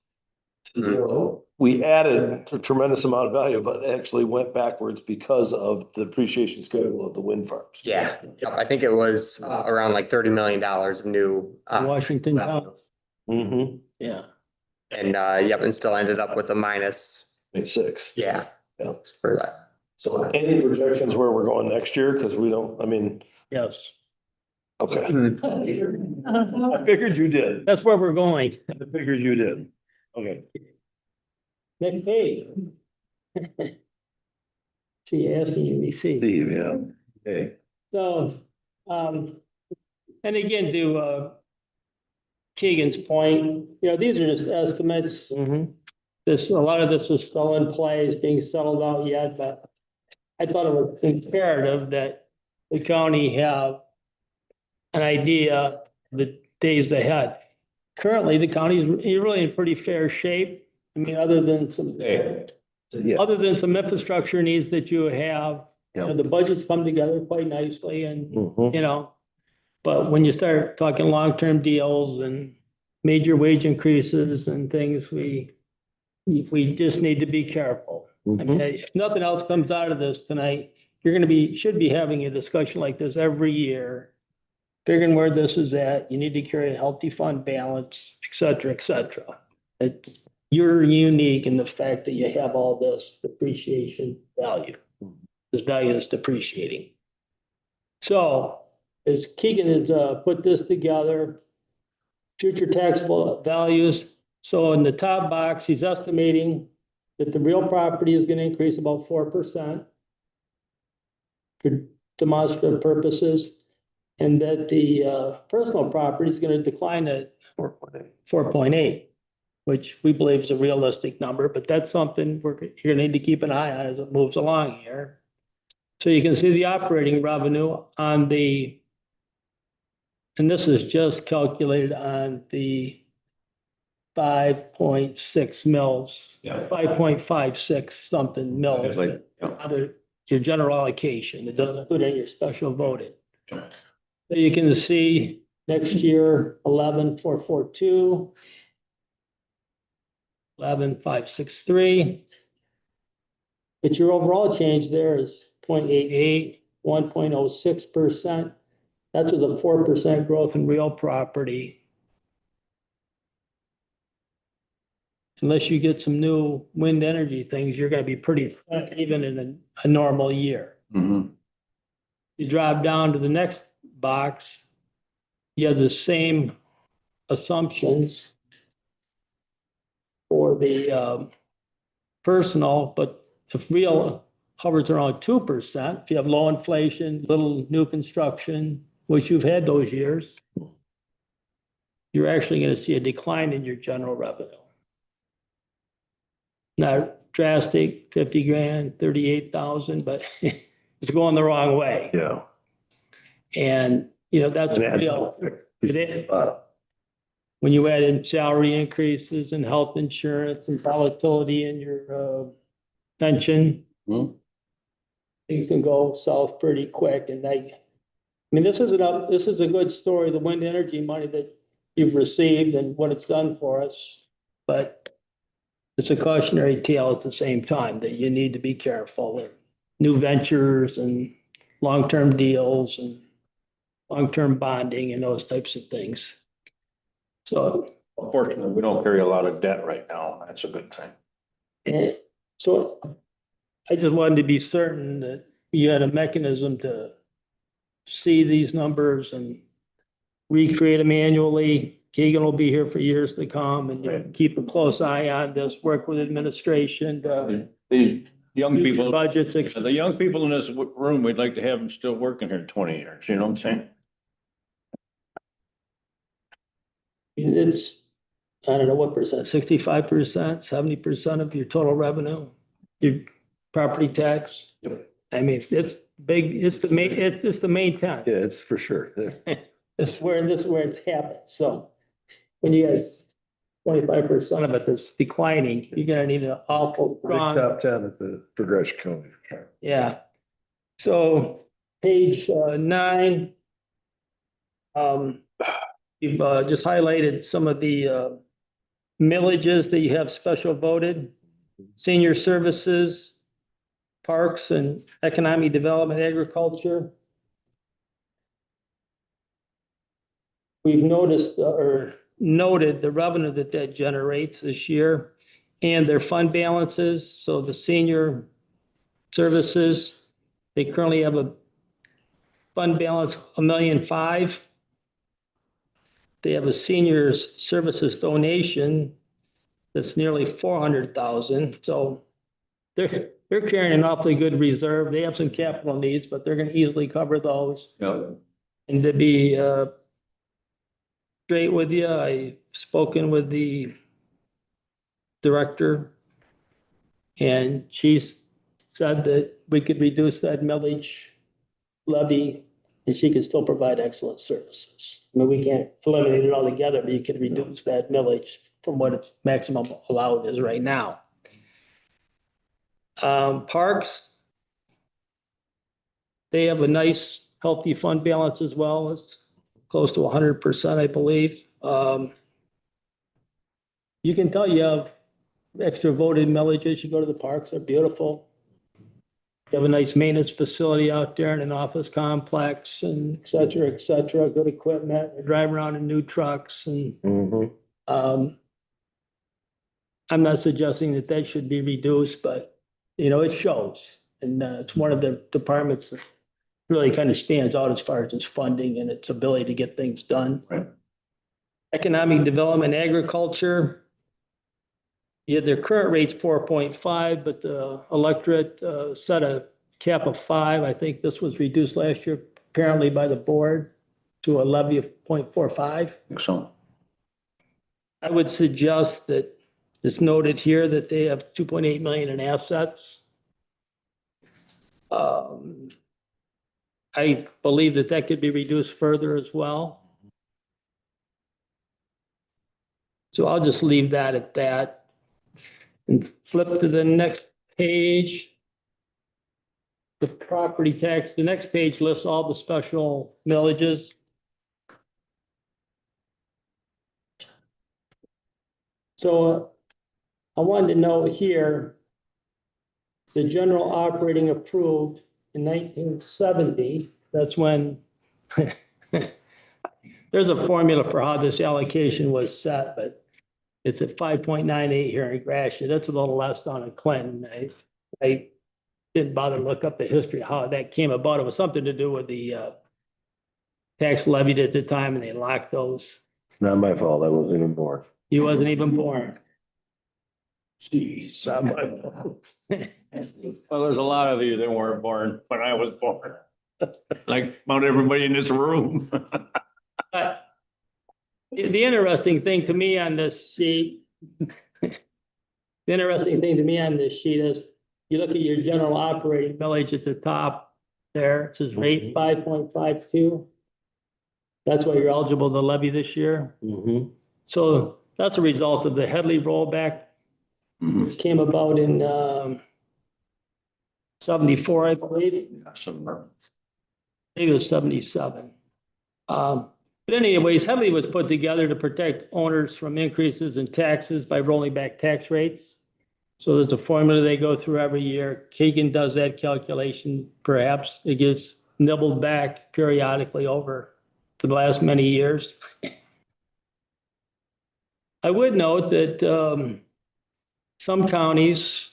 we added a tremendous amount of value, but actually went backwards because of the depreciation schedule of the wind farms. Yeah, yep, I think it was around like $30 million of new. Washington County, Mm-hmm. yeah. And yep, and still ended up with a minus. It's 6. Yeah. Yeah. For that. So any projections where we're going next year? Because we don't, Yes, okay. I figured you did. that's where we're going. I figured you did. Okay. Next page. See, asking you, we see. Steve, yeah. Okay. So, and again, to Keegan's point, these are just estimates. Mm-hmm. A lot of this is still in play, is being settled out yet, but I thought it was imperative that the county have an idea of the days ahead. Currently, the county's really in pretty fair shape. I mean, other than some infrastructure needs that you have, the budgets come together quite nicely and, Mhm. but when you start talking long-term deals and major wage increases and things, we just need to be careful. I mean, if nothing else comes out of this tonight, should be having a discussion like this every year. Figuring where this is at, you need to carry a healthy fund balance, et cetera, et cetera. You're unique in the fact that you have all this depreciation value. This value is depreciating. So as Keegan has put this together, future taxable values. So in the top box, he's estimating that the real property is going to increase about 4% for demonstrative purposes, and that the personal property is going to decline at 4.8, which we believe is a realistic number, but that's something you're going to need to keep an eye on as it moves along here. So you can see the operating revenue on and this is just calculated on the 5.6 mils, 5.56 something mils. Under your general allocation, it doesn't include any of your special voting. So you can see next year, 11,442, 11,563. But your overall change there is 0.88, 1.06%. That's with a 4% growth in real property. Unless you get some new wind energy things, you're going to be pretty flat even in a normal year. Mhm. You drop down to the next box, you have the same assumptions for the personal, but if real hovers around 2%, if you have low inflation, little new construction, which you've had those years, you're actually going to see a decline in your general revenue. Not drastic, 50 grand, 38,000, but it's going the wrong way. Yeah. And, that's real. when you add in salary increases and health insurance and volatility in your pension, Hmm. things can go south pretty quick. And I mean, this is a good story, the wind energy money that you've received and what it's done for us. But it's a cautionary tale at the same time that you need to be careful with new ventures and long-term deals and long-term bonding and those types of things. So, Fortunately, we don't carry a lot of debt right now. That's a good thing. so I just wanted to be certain that you had a mechanism to see these numbers and recreate them annually. Keegan will be here for years to come and you'll keep a close eye on this, work with administration, These young future people, budgets. the young people in this room, we'd like to have them still working here in 20 years, you know what I'm saying? It's, I don't know what percent, 65%, 70% of your total revenue, your property tax. I mean, it's big, it's the main town. Yeah, it's for sure. This is where it's happened. So when you guys, 25% of it that's declining, you're gonna need an awful strong. Top 10 at the Gratiot County. Yeah. So page 9. You've just highlighted some of the millages that you have special voted, senior services, parks and economic development, agriculture. We've noticed or noted the revenue that generates this year and their fund balances. So the senior services, they currently have a fund balance of $1.5 million. They have a seniors services donation that's nearly 400,000. So they're carrying an awfully good reserve. They have some capital needs, but they're going to easily cover those. Yeah. And to be straight with you, I've spoken with the director, and she's said that we could reduce that millage levy, and she could still provide excellent services. I mean, we can't eliminate it altogether, but you could reduce that millage from what its maximum allowed is right now. Parks, they have a nice, healthy fund balance as well. It's close to 100%, I believe. You can tell you have extra voted millages. You go to the parks, they're beautiful. You have a nice maintenance facility out there and an office complex and et cetera, good equipment. You drive around in new trucks and I'm not suggesting that should be reduced, but you know, it shows. And it's one of the departments that really kind of stands out as far as its funding and its ability to get things done. Right. Economic development, agriculture. Yeah, their current rate's 4.5, but the electorate set a cap of 5. I think this was reduced last year, apparently by the board, to a levy of 0.45. So, I would suggest that it's noted here that they have 2.8 million in assets. I believe that could be reduced further as well. So I'll just leave that at that. And flip to the next page. The property tax, the next page lists all the special millages. So I wanted to know here, the general operating approved in 1970, that's when there's a formula for how this allocation was set, but it's at 5.98 here in Gratiot. That's a little less down in Clinton. I didn't bother to look up the history of how that came about. It was something to do with the tax levied at the time and they locked those. It's not my fault. I wasn't even born. You wasn't even born. Jeez, not my fault. well, there's a lot of you that weren't born when I was born. Like about everybody in this room. But the interesting thing to me on this sheet, is you look at your general operating millage at the top there, it says rate 5.52. That's what you're eligible to levy this year. So that's a result of the Headley rollback, which came about in 74, I believe. Maybe it was 77. But anyways, Headley was put together to protect owners from increases in taxes by rolling back tax rates. So there's a formula they go through every year. Kagan does that calculation. Perhaps it gets nibbled back periodically over the last many years. I would note that some counties,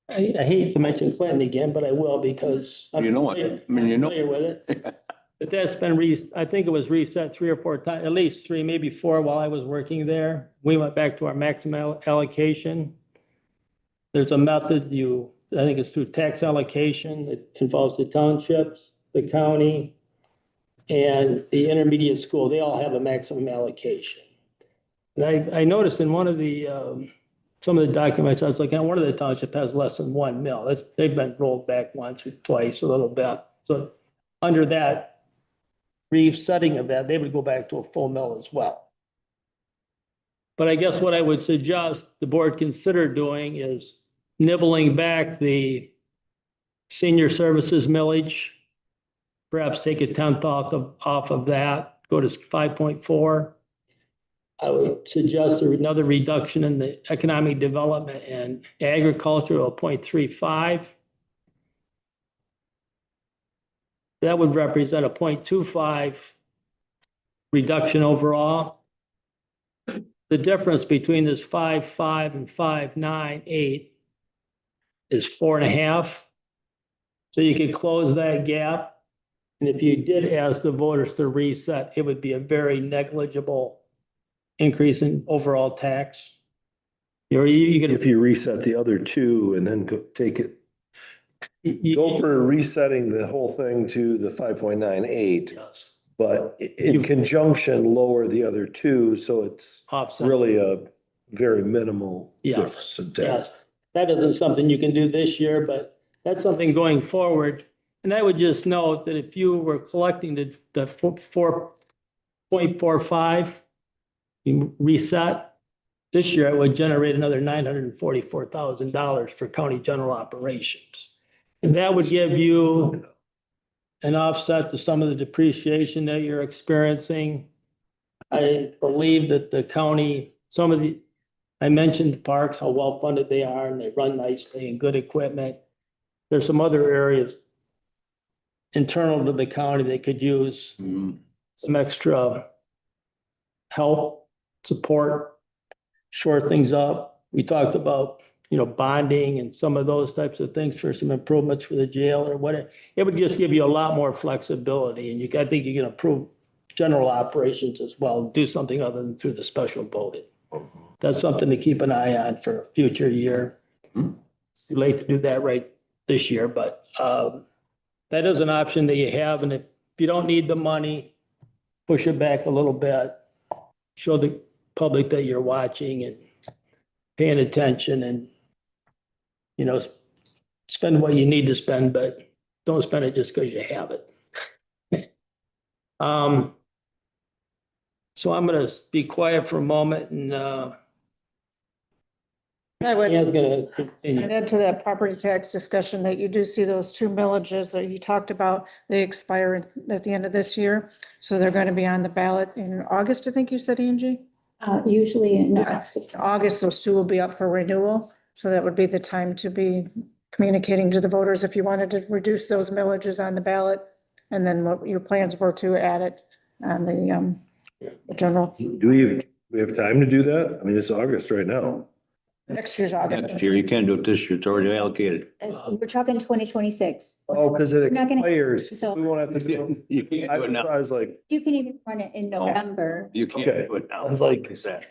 I hate to mention Clinton again, but I will because I'm You know what? I mean, you know. familiar with it. But that's been I think it was reset 3 or 4 times, at least 3, maybe 4 while I was working there. We went back to our maximum allocation. There's a method I think it's through tax allocation. It involves the townships, the county, and the intermediate school. They all have a maximum allocation. And I noticed in one of the, some of the documents I was looking at, one of the township has less than 1 mil. They've been rolled back once or twice, a little bit. So under that resetting of that, they would go back to a full mill as well. But I guess what I would suggest the board consider doing is nibbling back the senior services millage, perhaps take 1/10 off of that, go to 5.4. I would suggest another reduction in the economic development and agriculture of 0.35. That would represent a 0.25 reduction overall. The difference between this 5.5 and 5.98 is 4.5. So you could close that gap. And if you did ask the voters to reset, it would be a very negligible increase in overall tax. You could, If you reset the other two and then take it, go for resetting the whole thing to the 5.98, yes, but in conjunction, lower the other two, so it's offset. really a very minimal Yes, difference in tax. yes. That isn't something you can do this year, but that's something going forward. And I would just note that if you were collecting the 4.45, you reset, this year it would generate another $944,000 for county general operations. And that would give you an offset to some of the depreciation that you're experiencing. I believe that the county, I mentioned the parks, how well-funded they are, and they run nicely and good equipment. There's some other areas internal to the county that could use some extra help, support, shore things up. We talked about, bonding and some of those types of things for some improvements for the jail or whatever. It would just give you a lot more flexibility, and I think you can improve general operations as well, do something other than through the special voting. That's something to keep an eye on for a future year. It's too late to do that right this year, but that is an option that you have. And if you don't need the money, push it back a little bit. Show the public that you're watching and paying attention, and, spend what you need to spend, but don't spend it just because you have it. So I'm going to be quiet for a moment and I would Ann's going to continue. add to that property tax discussion that you do see those 2 millages that you talked about, they expire at the end of this year. So they're going to be on the ballot in August, I think you said, Angie? Usually in August, those 2 will be up for renewal. So that would be the time to be communicating to the voters if you wanted to reduce those millages on the ballot. And then what your plans were to add it on the general. Do we have time to do that? I mean, it's August right now. Next year's August. Next year, you can't do it this year. It's already allocated. we're talking 2026. Oh, because it We're not gonna- expires. so- We won't have to do. You can't do it now. I was like, You can even run it in November. You can't Okay. do it now. I was like- Is that?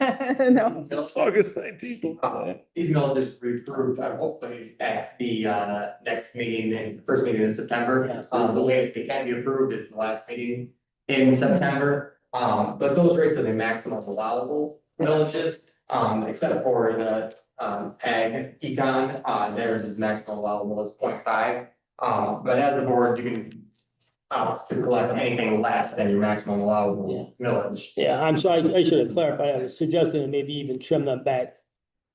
No. it's August 19th. These millages be approved, hopefully at the next meeting and first meeting in September. The latest they can be approved is the last meeting in September. But those rates are the maximum allowable millages, except for the ag econ, theirs is maximum allowable is 0.5. But as a board, you can to collect anything less than your maximum allowable millage. Yeah, I'm sorry, I should have clarified. I was suggesting that maybe even trim them back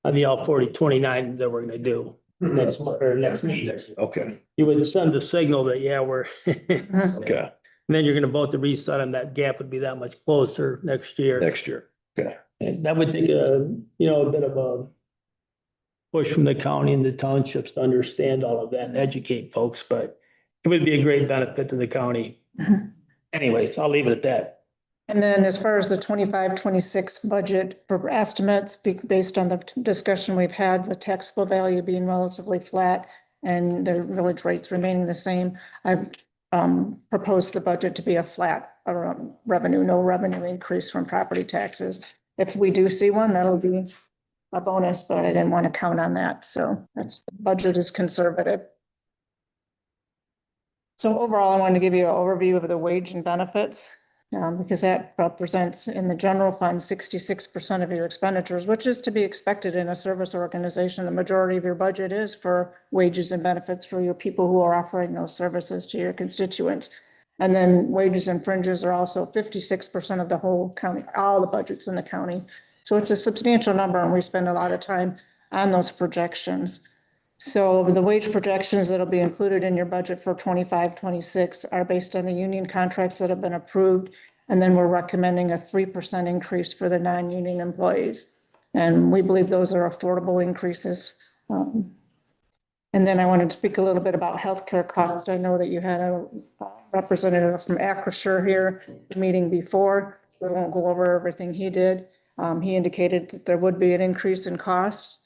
on the L 4029 that we're gonna do next month or next meeting. Okay, You would send the signal that, yeah, we're, okay, then you're gonna vote to reset them. That gap would be that much closer next year. next year. Okay, And that would take a bit of a push from the county and the townships to understand all of that and educate folks, but it would be a great benefit to the county. Anyways, I'll leave it at that. And then as far as the 25-26 budget for estimates, based on the discussion we've had with taxable value being relatively flat and the village rates remaining the same, I've proposed the budget to be a flat revenue, no revenue increase from property taxes. If we do see one, that'll be a bonus, but I didn't want to count on that. So that's, the budget is conservative. So overall, I wanted to give you an overview of the wage and benefits. Because that represents in the general fund 66% of your expenditures, which is to be expected in a service organization. The majority of your budget is for wages and benefits for your people who are offering those services to your constituents. And then wages and fringes are also 56% of the whole county, all the budgets in the county. So it's a substantial number, and we spend a lot of time on those projections. So the wage projections that'll be included in your budget for 25-26 are based on the union contracts that have been approved. And then we're recommending a 3% increase for the non-union employees. And we believe those are affordable increases. And then I wanted to speak a little bit about healthcare costs. I know that you had a representative from Acrisure here, the meeting before. We won't go over everything he did. He indicated that there would be an increase in costs.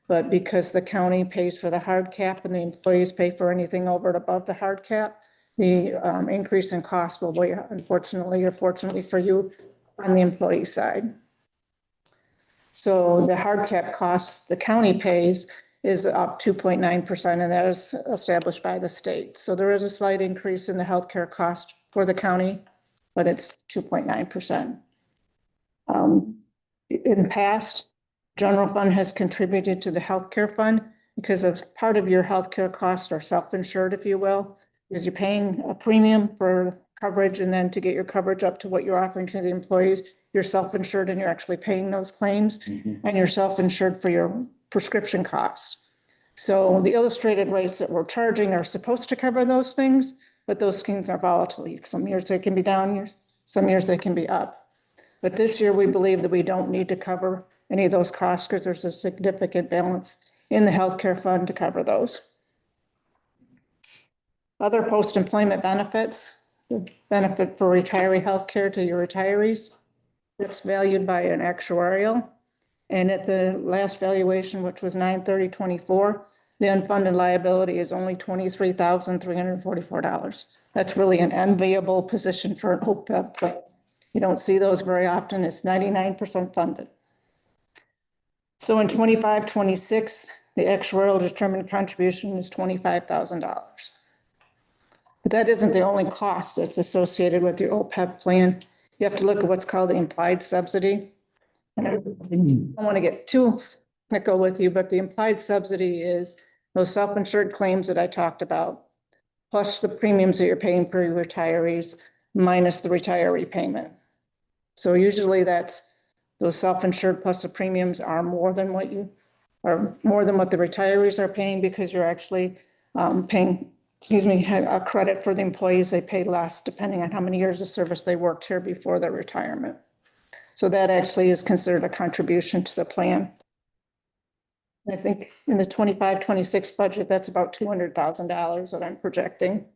But because the county pays for the hard cap and the employees pay for anything over and above the hard cap, the increase in cost will be, unfortunately or fortunately for you, on the employee side. So the hard cap costs the county pays is up 2.9%, and that is established by the state. So there is a slight increase in the healthcare cost for the county, but it's 2.9%. In the past, general fund has contributed to the healthcare fund because of part of your healthcare costs are self-insured, if you will, because you're paying a premium for coverage, and then to get your coverage up to what you're offering to the employees, you're self-insured and you're actually paying those claims, and you're self-insured for your prescription costs. So the illustrated rates that we're charging are supposed to cover those things, but those things are volatile. Some years they can be down, some years they can be up. But this year we believe that we don't need to cover any of those costs because there's a significant balance in the healthcare fund to cover those. Other post-employment benefits, the benefit for retiree healthcare to your retirees, it's valued by an actuarial. And at the last valuation, which was 9/30/24, the unfunded liability is only $23,344. That's really an enviable position for an OPEB plan. You don't see those very often. It's 99% funded. So in 25-26, the actuarial determined contribution is $25,000. But that isn't the only cost that's associated with your OPEB plan. You have to look at what's called the implied subsidy. And I don't want to get too technical with you, but the implied subsidy is those self-insured claims that I talked about, plus the premiums that you're paying for your retirees, minus the retiree payment. So usually that's those self-insured plus the premiums are more than what the retirees are paying, because you're actually paying, a credit for the employees. They pay less depending on how many years of service they worked here before their retirement. So that actually is considered a contribution to the plan. I think in the 25-26 budget, that's about $200,000 that I'm projecting.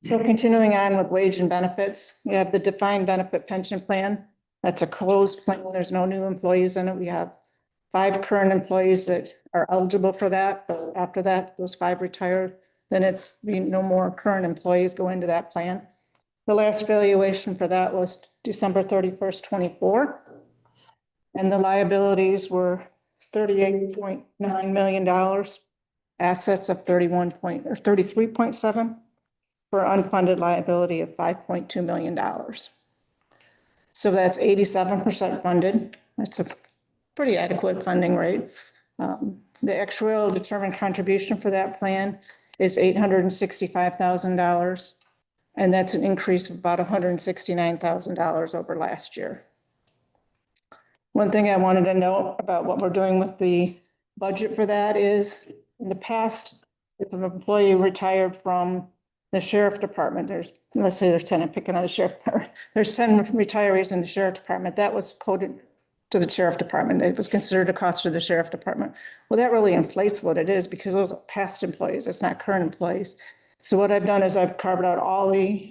So continuing on with wage and benefits, we have the defined benefit pension plan. That's a closed plan. There's no new employees in it. We have 5 current employees that are eligible for that, but after that, those 5 retire, then it's no more current employees go into that plan. The last valuation for that was December 31st, 24. And the liabilities were $38.9 million, assets of 33.7, for unfunded liability of $5.2 million. So that's 87% funded. That's a pretty adequate funding rate. The actuarial determined contribution for that plan is $865,000. And that's an increase of about $169,000 over last year. One thing I wanted to note about what we're doing with the budget for that is, in the past, if an employee retired from the sheriff department, let's say there's 10, I'm picking on the sheriff department, there's 10 retirees in the sheriff department, that was coded to the sheriff department. It was considered a cost to the sheriff department. Well, that really inflates what it is because those are past employees, it's not current employees. So what I've done is I've carved out all the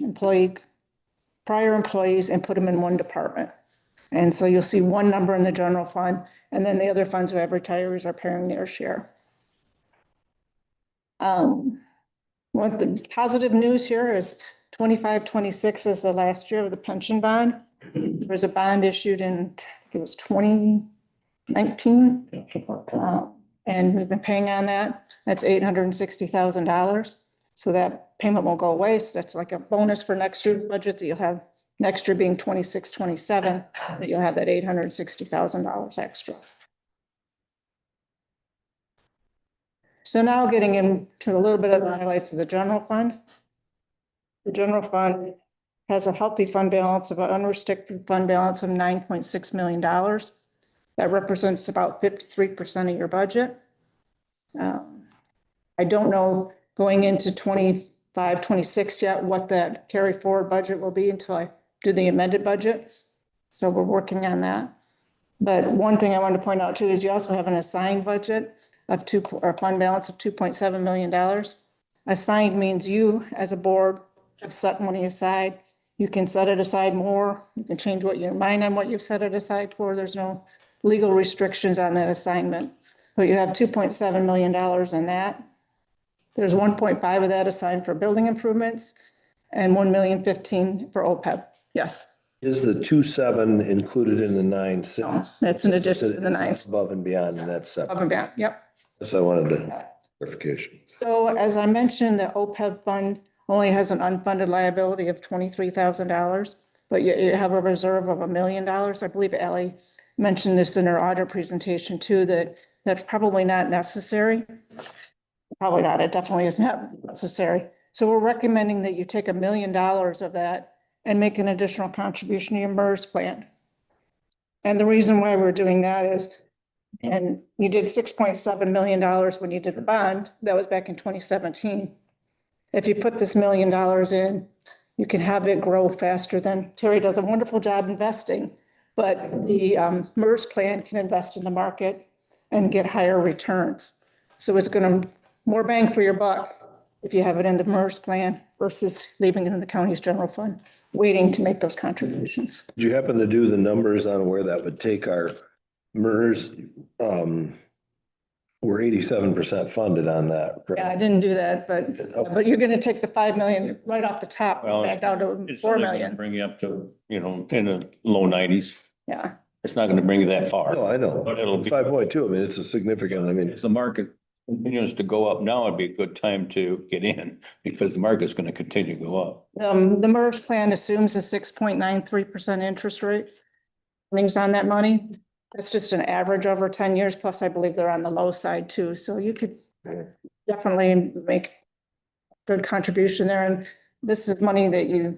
prior employees and put them in one department. And so you'll see one number in the general fund, and then the other funds who have retirees are paying their share. What the positive news here is 25-26 is the last year of the pension bond. There was a bond issued in, I think it was 2019. And we've been paying on that. That's $860,000. So that payment won't go away. So that's like a bonus for next year's budget that you'll have next year being 26-27, that you'll have that $860,000 extra. So now getting into a little bit of the highlights of the general fund. The general fund has a healthy fund balance of an unrestricted fund balance of $9.6 million. That represents about 53% of your budget. I don't know going into 25-26 yet what that carry forward budget will be until I do the amended budget. So we're working on that. But one thing I wanted to point out too is you also have an assigned budget of fund balance of $2.7 million. Assigned means you as a board have set money aside. You can set it aside more. You can change your mind on what you've set it aside for. There's no legal restrictions on that assignment. But you have $2.7 million in that. There's 1.5 of that assigned for building improvements and $1,015,000 for OPEB. Yes. Is the 2.7 included in the 9.6? That's in addition to the 9. Above and beyond, and that's separate. Up and down, yep. So I wanted to clarification. So as I mentioned, the OPEB fund only has an unfunded liability of $23,000, but you have a reserve of $1 million. I believe Ally mentioned this in her audit presentation too, that that's probably not necessary. Probably not, it definitely is not necessary. So we're recommending that you take $1 million of that and make an additional contribution to your MERS plan. And the reason why we're doing that is, and you did $6.7 million when you did the bond, that was back in 2017. If you put this $1 million in, you can have it grow faster than, Terry does a wonderful job investing, but the MERS plan can invest in the market and get higher returns. So it's going to, more bang for your buck if you have it in the MERS plan versus leaving it in the county's general fund, waiting to make those contributions. Did you happen to do the numbers on where that would take our MERS? We're 87% funded on that. Correct? Yeah, I didn't do that, but you're going to take the 5 million right off the top, Well, back down to It's 4 only gonna million. bring you up to, in the low 90s. Yeah. It's not gonna bring you that far. Oh, I know. But it'll be, 5.2, I mean, it's a significant, I mean, if the market continues to go up now, it'd be a good time to get in because the market's gonna continue to go up. The MERS plan assumes a 6.93% interest rate. Earnings on that money. That's just an average over 10 years. Plus, I believe they're on the low side too. So you could definitely make good contribution there. And this is money that you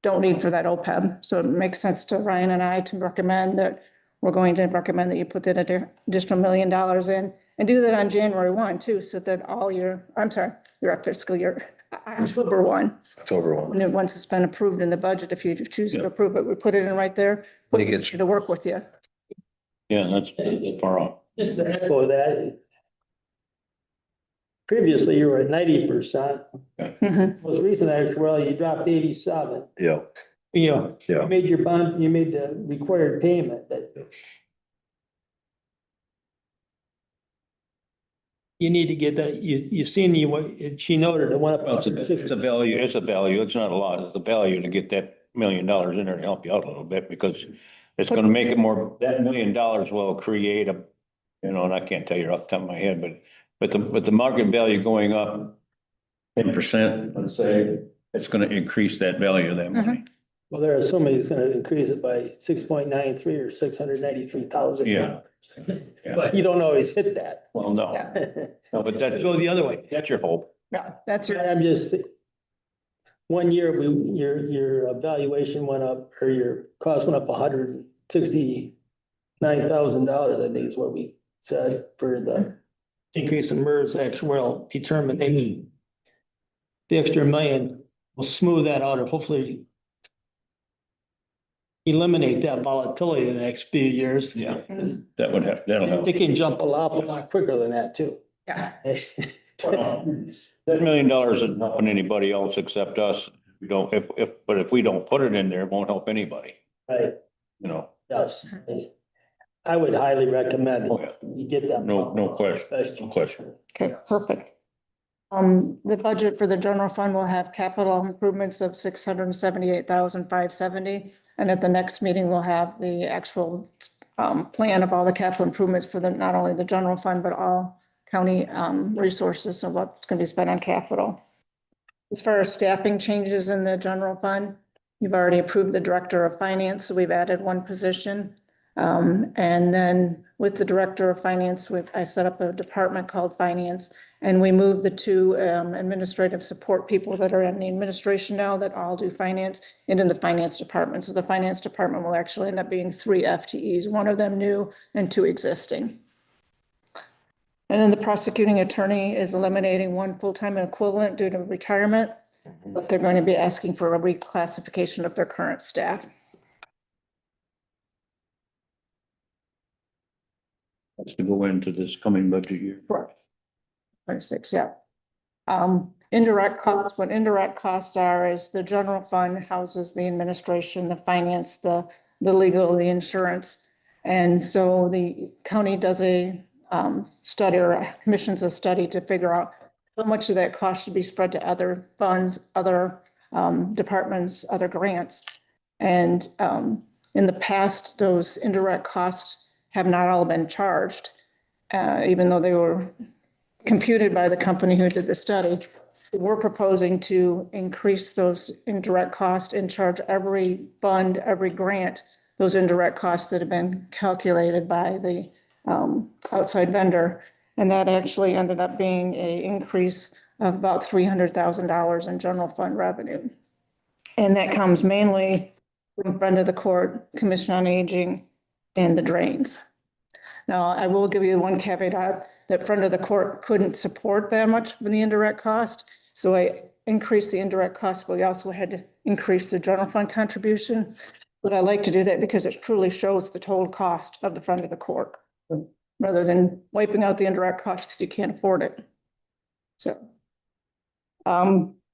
don't need for that OPEB. So it makes sense to Ryan and I to recommend that we're going to recommend that you put that additional $1 million in and do that on January 1 too, so that all your fiscal year, October 1. October 1. And once it's been approved in the budget, if you choose to approve it, we put it in right there. Put When it gets- it to work with you. Yeah, that's far off. Just to echo that. Previously, you were at 90%. Mhm. Most recent actually, you dropped 87. Yeah, You know, Yeah. you made your bond, you made the required payment that you need to get that, you seen what she noted, it went Well, up. it's a value, it's not a lot, it's a value to get that $1 million in there to help you out a little bit because it's gonna make it more, that $1 million will create a, and I can't tell you off the top of my head, but the market value going up 10%, let's say, it's gonna increase that value of that money. Well, there are somebody who's gonna increase it by 6.93 or 693,000. Yeah. But you don't always hit that. Well, no, Yeah. no, but that's, Go the other way. that's your hope. Yeah, that's your, I'm just, one year, your evaluation went up, or your cost went up $169,000, I think is what we said for the increase in MERS actuarial determination. The extra million will smooth that out or hopefully eliminate that volatility in the next few years. Yeah, that would have, that'll help. It can jump a lot quicker than that too. yeah. Well, that $1 million isn't helping anybody else except us. We don't, but if we don't put it in there, it won't help anybody, Right, you know, yes. I would highly recommend Oh, yeah. you get that. no question, no question. Okay, perfect. The budget for the general fund will have capital improvements of 678,570. And at the next meeting, we'll have the actual plan of all the capital improvements for the, not only the general fund, but all county resources of what's going to be spent on capital. As far as staffing changes in the general fund, you've already approved the director of finance, so we've added one position. And then with the director of finance, I set up a department called finance, and we moved the two administrative support people that are in the administration now that all do finance into the finance department. So the finance department will actually end up being 3 FTEs, one of them new and 2 existing. And then the prosecuting attorney is eliminating 1 full-time equivalent due to retirement, but they're going to be asking for a reclassification of their current staff. That's to go into this coming budget year. Correct. 26, yeah. Indirect costs, what indirect costs are is the general fund houses the administration, the finance, the legal, the insurance. And so the county does a study or commissions a study to figure out how much of that cost should be spread to other funds, other departments, other grants. And in the past, those indirect costs have not all been charged, even though they were computed by the company who did the study. We're proposing to increase those indirect costs and charge every fund, every grant, those indirect costs that have been calculated by the outside vendor. And that actually ended up being an increase of about $300,000 in general fund revenue. And that comes mainly from friend of the court, Commission on Aging, and the drains. Now, I will give you one caveat that friend of the court couldn't support that much from the indirect cost. So I increased the indirect cost, but we also had to increase the general fund contribution. But I like to do that because it truly shows the total cost of the friend of the court, rather than wiping out the indirect cost because you can't afford it. So,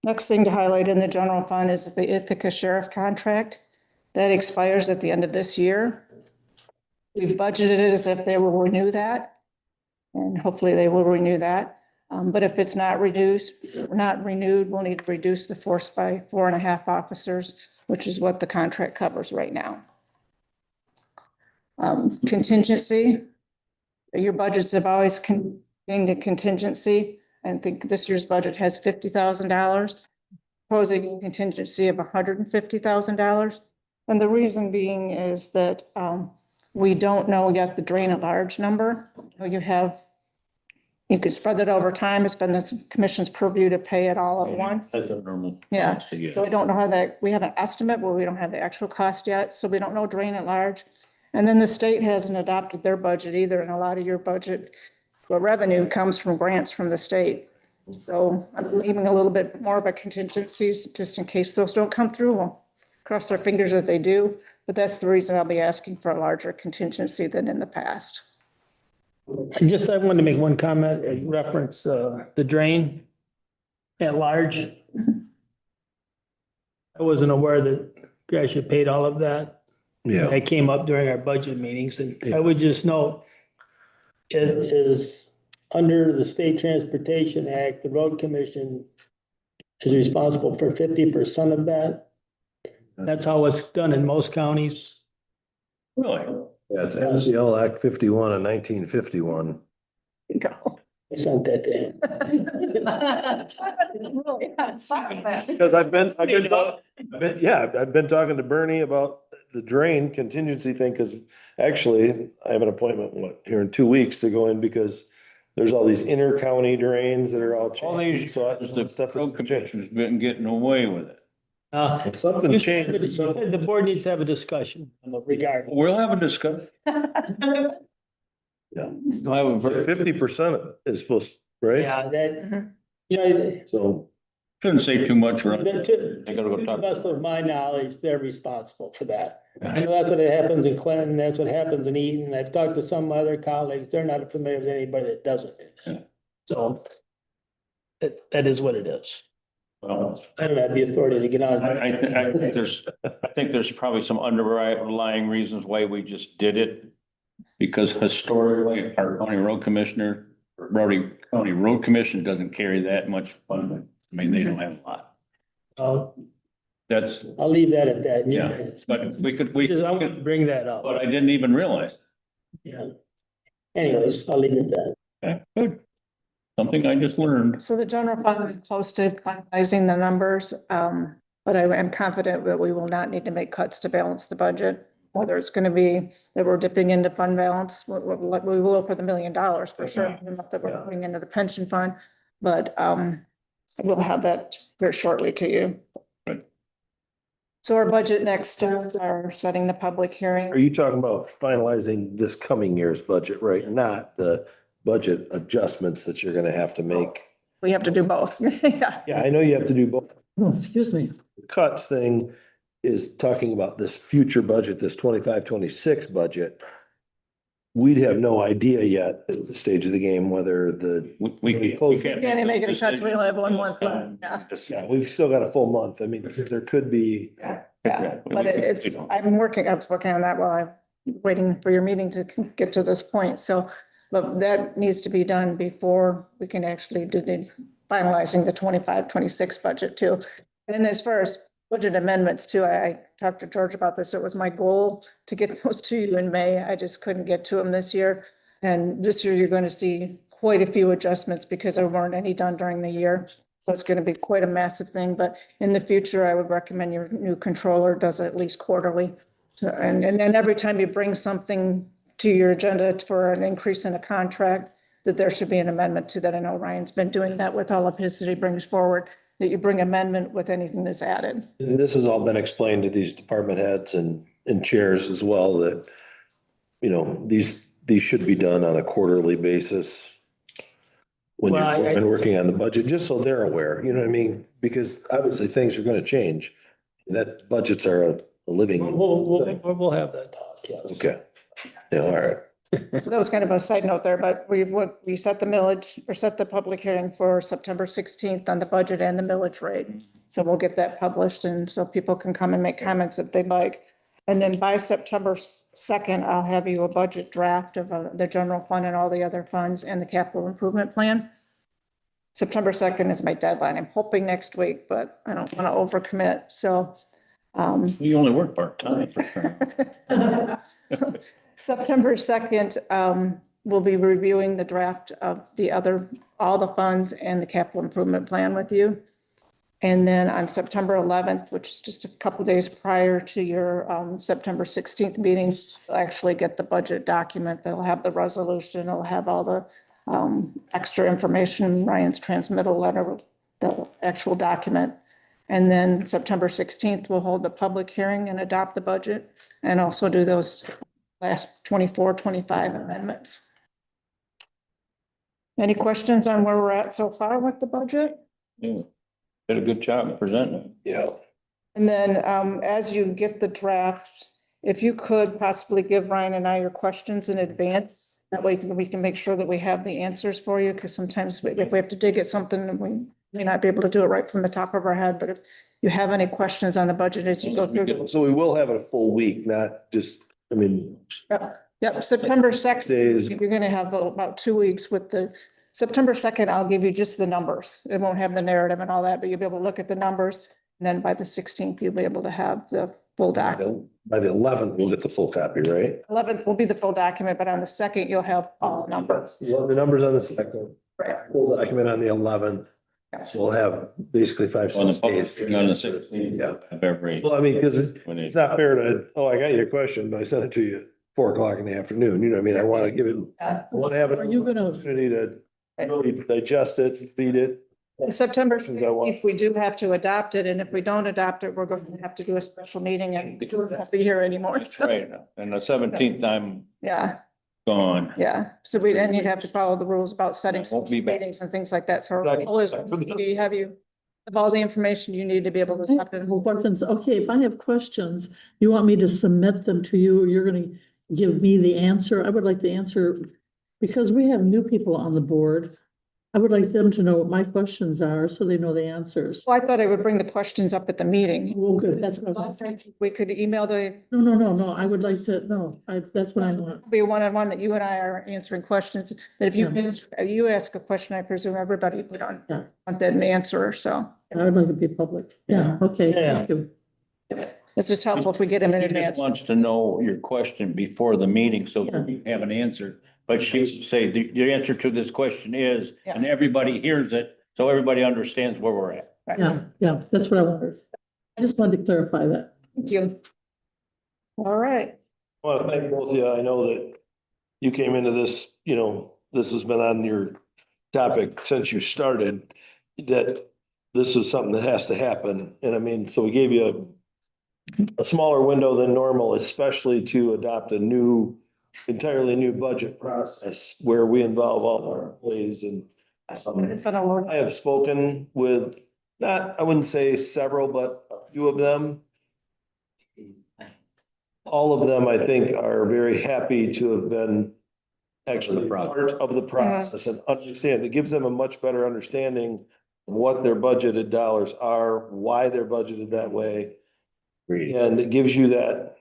next thing to highlight in the general fund is the Ithaca Sheriff contract. That expires at the end of this year. We've budgeted it as if they will renew that, and hopefully they will renew that. But if it's not renewed, we'll need to reduce the force by 4.5 officers, which is what the contract covers right now. Contingency, your budgets have always contained a contingency. I think this year's budget has $50,000, proposing a contingency of $150,000. And the reason being is that we don't know yet the drain at large number. You could spread that over time. It's been the commission's purview to pay it all at once. That's a normal. Yeah, policy, so I don't know how that, we have an estimate, but we don't have the actual cost yet, so we don't know drain at large. And then the state hasn't adopted their budget either, and a lot of your budget, well, revenue comes from grants from the state. So I'm leaving a little bit more of a contingencies, just in case those don't come through. We'll cross our fingers that they do, but that's the reason I'll be asking for a larger contingency than in the past. I wanted to make one comment and reference the drain at large. I wasn't aware that Gratiot paid all of that. Yeah. That came up during our budget meetings, and I would just note it is under the State Transportation Act, the Road Commission is responsible for 50% of that. That's how it's done in most counties. Really? Yeah, it's MCL Act 51 of 1951. Go. I sent that to him. Because I've been talking to Bernie about the drain contingency thing, because actually I have an appointment here in 2 weeks to go in because there's all these inter-county drains that are all All changing. these, So the stuff road is commission's been getting away with it. Something changed. The board needs to have a discussion regarding. We'll have a discussion. Yeah. We'll have a very, 50% of it is supposed, right? Yeah, that, you know, So, shouldn't say too much, right? to I gotta go the talk. best of my knowledge, they're responsible for that. I know that's what happens in Clinton, that's what happens in Eaton. I've talked to some other colleagues, they're not familiar with anybody that doesn't. Yeah. So that is what it is. Well, I don't have the authority to get on. I think there's probably some underlying reasons why we just did it. Because historically, our county road commissioner, county road commission doesn't carry that much funding. I mean, they don't have a lot. That's, I'll leave that at that. yeah, but we could, I want to bring that up. but I didn't even realize. Yeah. Anyways, I'll leave it at that. Okay, good. Something I just learned. So the general fund is close to finalizing the numbers, but I am confident that we will not need to make cuts to balance the budget. Whether it's going to be that we're dipping into fund balance, we will for the $1 million for sure, not that we're putting into the pension fund, but we'll have that very shortly to you. Right. So our budget next steps are setting the public are hearing. you talking about finalizing this coming year's budget, right? Not the budget adjustments that you're gonna have to make? We have to do both. Yeah. Yeah, I know you have to do both. Excuse me. The cuts thing is talking about this future budget, this 25-26 budget. We'd have no idea yet at this stage of the game whether We can't. Can't make any cuts. We only have 1 month left. Yeah. yeah, we've still got a full month. I mean, there could be. Yeah, but I was working on that while I'm waiting for your meeting to get to this point. So, but that needs to be done before we can actually do the finalizing the 25-26 budget too. And as far as budget amendments too, I talked to George about this. It was my goal to get those to you in May. I just couldn't get to them this year. And this year you're going to see quite a few adjustments because there weren't any done during the year. So it's going to be quite a massive thing, but in the future, I would recommend your new controller does it at least quarterly. So, and then every time you bring something to your agenda for an increase in a contract, that there should be an amendment to that. I know Ryan's been doing that with all of his that he brings forward, that you bring amendment with anything that's added. And this has all been explained to these department heads and chairs as well, that, you know, these should be done on a quarterly basis. When Well, you're when working on the budget, just so they're aware, you know what I mean? Because obviously things are gonna change. And that budgets are a living. We'll have that talk, yes. Okay. Yeah, all right. So that was kind of a side note there, but we set the millage or set the public hearing for September 16th on the budget and the millage rate. So we'll get that published and so people can come and make comments if they'd like. And then by September 2nd, I'll have you a budget draft of the general fund and all the other funds and the capital improvement plan. September 2nd is my deadline. I'm hoping next week, but I don't want to overcommit. So We only work part-time. September 2nd, we'll be reviewing the draft of all the funds and the capital improvement plan with you. And then on September 11th, which is just a couple of days prior to your September 16th meetings, you'll actually get the budget document. That'll have the resolution, it'll have all the extra information, Ryan's transmittal letter, the actual document. And then September 16th, we'll hold the public hearing and adopt the budget and also do those last 24, 25 amendments. Any questions on where we're at so far with the budget? Yeah. Did a good job presenting it. Yeah. And then as you get the drafts, if you could possibly give Ryan and I your questions in advance, that way we can make sure that we have the answers for you, because sometimes if we have to dig at something, we may not be able to do it right from the top of our head, but if you have any questions on the budget as you go through. So we will have a full week, not just, I mean. Yep, September 2nd, Days. you're gonna have about 2 weeks with the, September 2nd, I'll give you just the numbers. It won't have the narrative and all that, but you'll be able to look at the numbers. And then by the 16th, you'll be able to have the full document. By the 11th, we'll get the full copy, right? 11th will be the full document, but on the 2nd, you'll have all the numbers. Well, the numbers on the second, Right. full document on the 11th. So we'll have basically 5, On the 6 public, days. to on the get 16th. Yeah. Of every. Well, I mean, because when they- it's not fair to, oh, I got your question, but I sent it to you 4 o'clock in the afternoon, you know what I mean? I want to give it, I want to have an Are you gonna- opportunity to really digest it, feed it. September Questions I want. 15th, we do have to adopt it, and if we don't adopt it, we're going to have to do a special meeting and we won't be here anymore. So, Right, and the 17th, I'm yeah, gone. yeah. So we, and you'd have to follow the rules about setting Won't be back. meetings and things like that. So our Exactly. goal is, we have you have all the information you need to be able to. adopt it. Questions, okay, if I have questions, you want me to submit them to you, you're gonna give me the answer, I would like the answer. Because we have new people on the board, I would like them to know what my questions are, so they know the answers. Well, I thought I would bring the questions up at the meeting. Well, good, that's what I, We could email no, I would like to, no, that's what I want. be a one-on-one that you and I are answering questions. That if you ask a question, I presume everybody would Yeah. want that answer. So I would like to be public, yeah, okay, thank you. it's just helpful if we get them in She just advance. wants to know your question before the meeting, so Yeah. you have an answer. But she say, the answer to this question is, and everybody hears it, so everybody understands where we're at. Yeah, that's what I wanted. I just wanted to clarify that. Thank you. All right. I want to thank both of you. I know that you came into this, you know, this has been on your topic since you started, that this is something that has to happen. And I mean, so we gave you a smaller window than normal, especially to adopt a new, entirely new budget process where we involve all our employees and It's been a long. I have spoken with, not, I wouldn't say several, but a few of them. All of them, I think, are very happy to have been actually part of the process and understand. It gives them a much better understanding of what their budgeted dollars are, why they're budgeted that way. And it gives you that,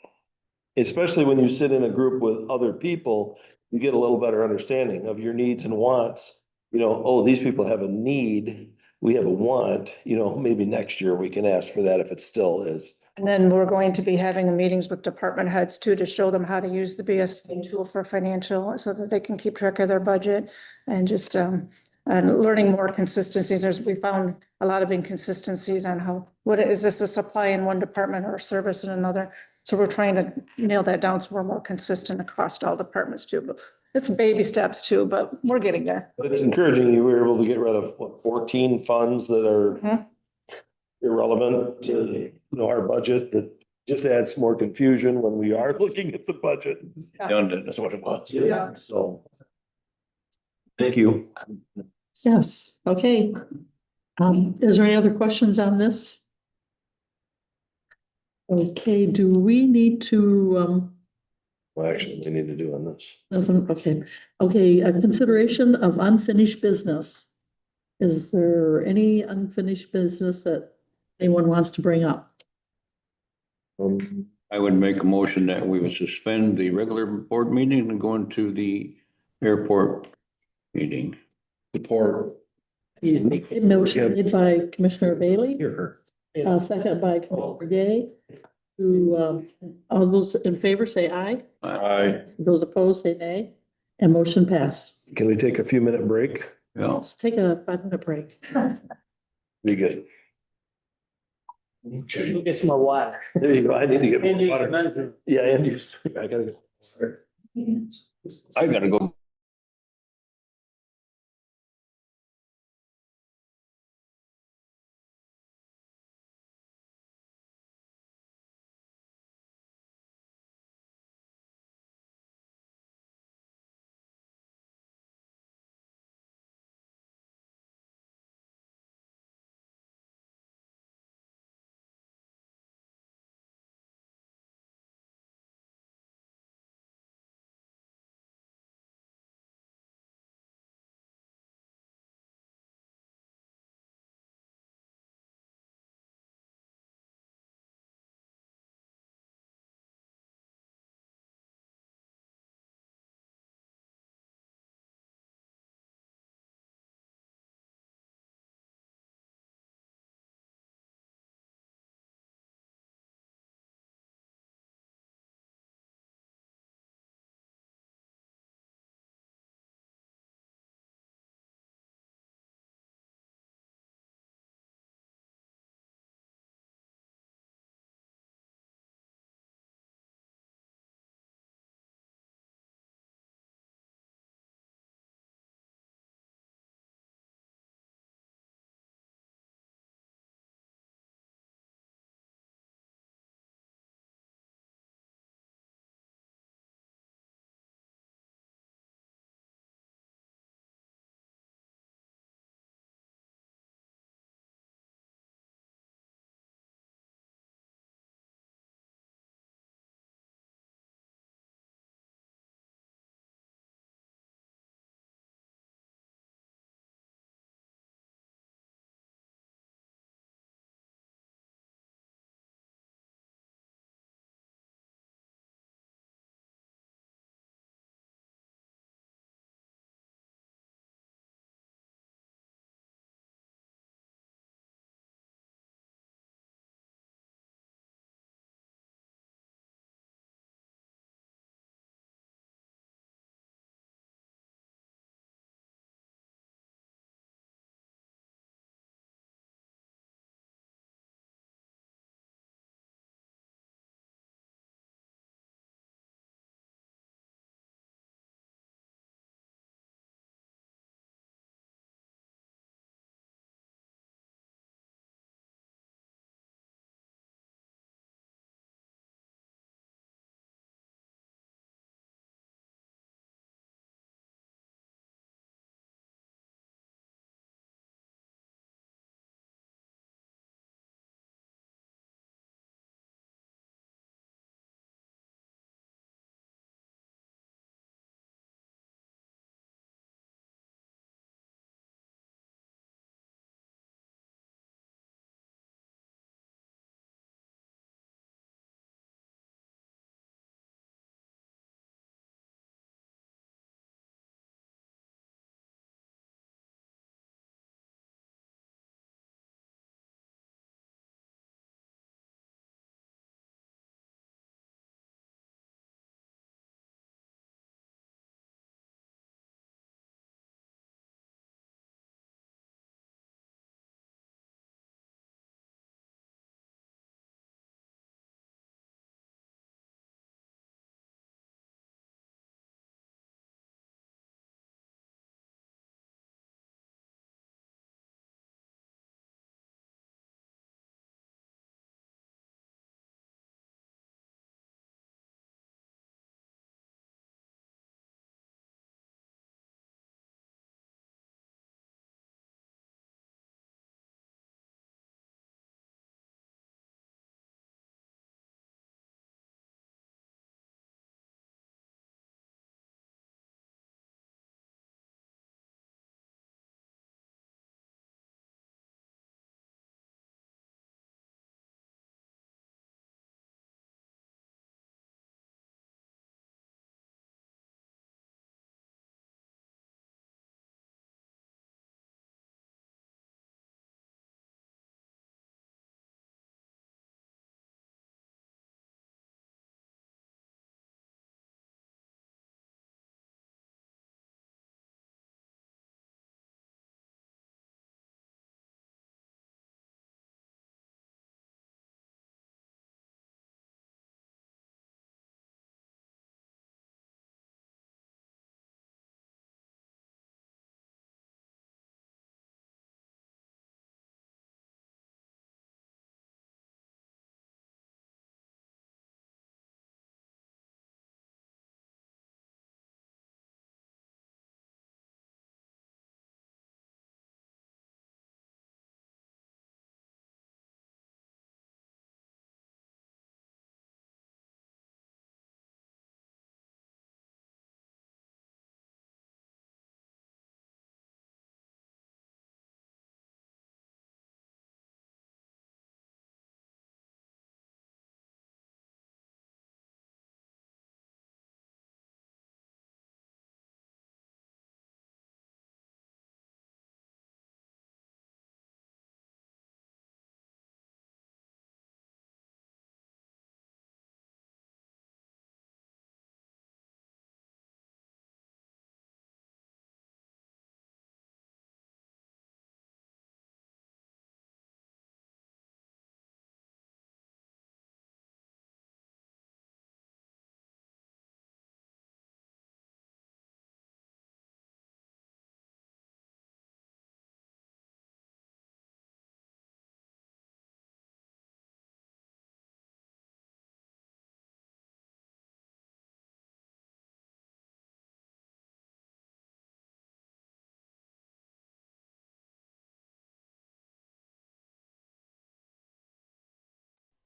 especially when you sit in a group with other people, you get a little better understanding of your needs and wants. You know, oh, these people have a need, we have a want, you know, maybe next year we can ask for that if it still is. And then we're going to be having meetings with department heads too, to show them how to use the BSC tool for financial, so that they can keep track of their budget and just, and learning more consistencies. We found a lot of inconsistencies on how, is this a supply in one department or a service in another? So we're trying to nail that down so we're more consistent across all departments too, but it's baby steps too, but we're getting there. But it's encouraging, you were able to get rid of what, 14 funds that are irrelevant to, you know, our budget, that just adds more confusion when we are looking at the budget. Redundant is what it was. Yeah. So. Thank you. Yes, okay. Is there any other questions on this? Okay, do we need to, Well, actually, we need to do on this. nothing, okay, a consideration of unfinished business. Is there any unfinished business that anyone wants to bring up? I would make a motion that we would suspend the regular board meeting and go into the airport meeting. Support. Motion made by Commissioner Bailey, Here. second by Commissioner Gay. To, all those in favor say aye. Aye. Those opposed say nay, and motion passed. Can we take a few minute break? Yeah. Let's take a 5-minute break. Be good. We'll get some more water. There you go. I need to get Andy, more water. Yeah, Andy, I gotta go. I gotta go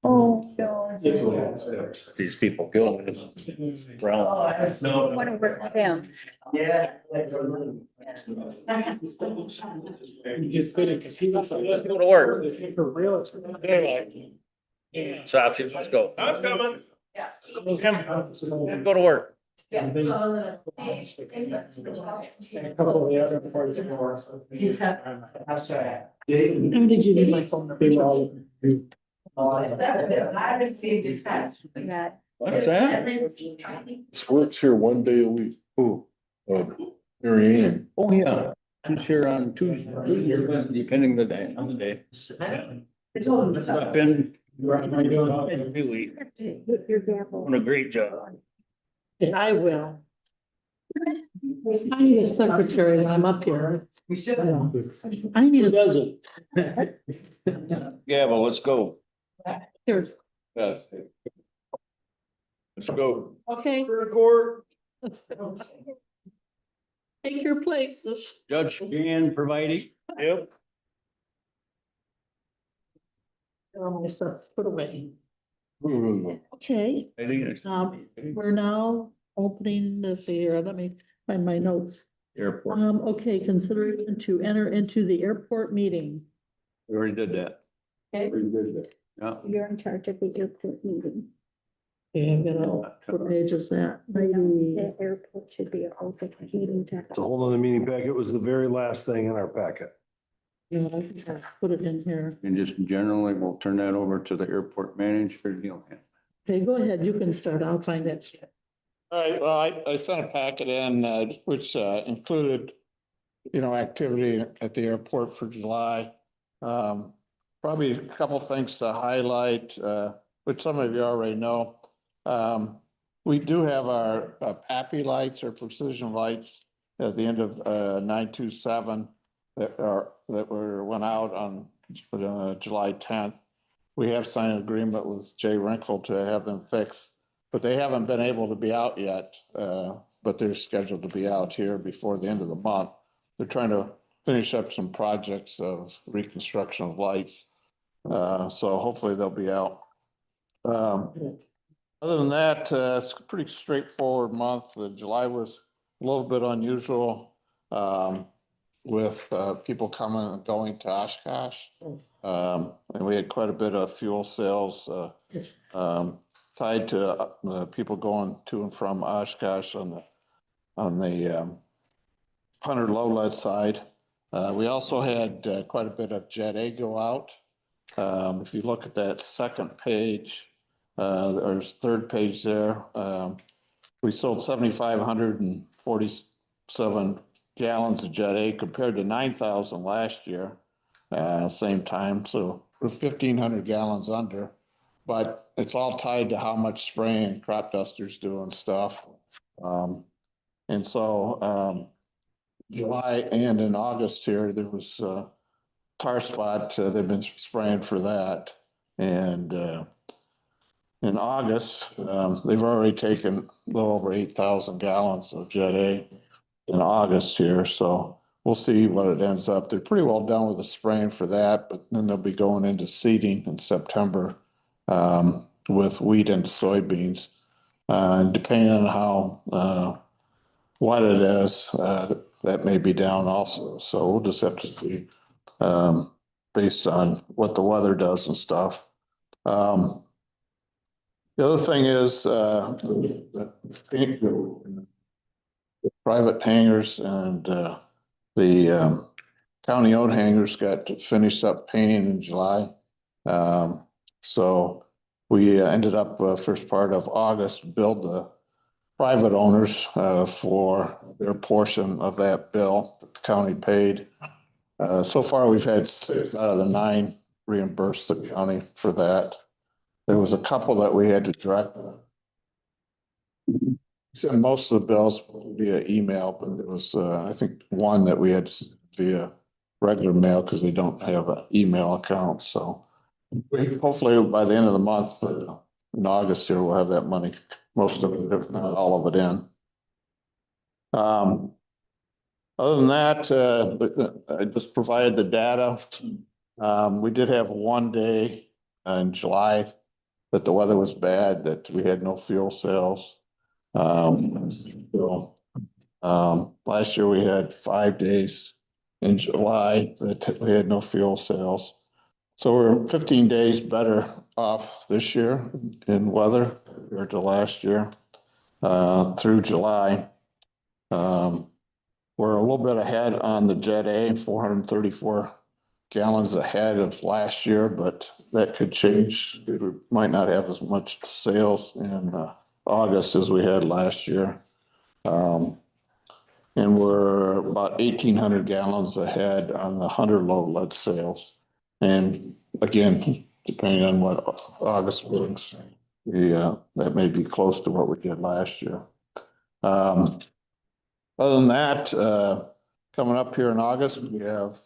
Oh, no. These people go. I want to work with him. He's good because he was. Let's go to work. Sopsy, let's go. I'm coming. Go to work. And a couple of the other parts. I'm gonna give you my phone number. I received a text. That What's that? This works here one day a week. Who? Mary Ann. Oh, yeah. She's here on Tuesday, depending the day, on the day. Stop in. Really your gavel. doing a great job. I will. I need a secretary when I'm up here. We should. I need Who a, doesn't? Yeah, well, let's go. here, Let's go. okay, take your places. Judge Jan providing. Yep. All my stuff put away. Okay, we're now opening this here. Let me find my notes. Airport. Okay, considering to enter into the airport meeting. We already did that. Okay, Yeah. You're in charge of the airport meeting. I'm gonna, what page is that? Maybe, The airport should be an open meeting. It's a whole nother meeting packet. It was the very last thing in our packet. you know, I think I'll put it in here. And just generally, we'll turn that over to the airport manager. Okay, go ahead, you can start. I'll find it. All right, well, I sent a packet in, which, included, activity at the airport for July. Probably a couple things to highlight, which some of you already know. We do have our, PAPI lights or precision lights at the end of, 927 that went out on, July 10th. We have signed an agreement with Jay Wrinkle to have them fixed, but they haven't been able to be out yet. But they're scheduled to be out here before the end of the month. They're trying to finish up some projects of reconstruction of lights. So hopefully they'll be out. Other than that, it's a pretty straightforward month. July was a little bit unusual, with, people coming and going to Oshkosh. And we had quite a bit of fuel sales, Yes. tied to, people going to and from Oshkosh on the Hunter low lead side. We also had, quite a bit of Jet A go out. If you look at that second page, or third page there, we sold 7,547 gallons of Jet A compared to 9,000 last year, same time. So we're 1,500 gallons under, but it's all tied to how much spraying crop dusters do and stuff. And so, July and in August here, there was tar spot. They've been spraying for that. And in August, they've already taken a little over 8,000 gallons of Jet A in August here. So we'll see what it ends up. They're pretty well done with the spraying for that, but then they'll be going into seeding in September with wheat and soybeans. And depending on how wet it is, that may be down also. So we'll just have to see based on what the weather does and stuff. The other thing is the private hangars and the county owned hangars got finished up painting in July. So we ended up first part of August build the private owners for their portion of that bill that the county paid. So far, we've had 6 out of the 9 reimburse the county for that. There was a couple that we had to direct. Send most of the bills via email, but there was, I think, one that we had via regular mail because they don't have an email account. So hopefully by the end of the month, in August here, we'll have that money, most of it, if not all of it in. Other than that, I just provided the data. We did have one day in July that the weather was bad, that we had no fuel sales. So, last year we had 5 days in July that we had no fuel sales. So we're 15 days better off this year in weather compared to last year, through July. We're a little bit ahead on the Jet A, 434 gallons ahead of last year, but that could change. We might not have as much sales in August as we had last year. And we're about 1,800 gallons ahead on the 100 load lead sales. And again, depending on what August brings, that may be close to what we did last year. Other than that, coming up here in August, we have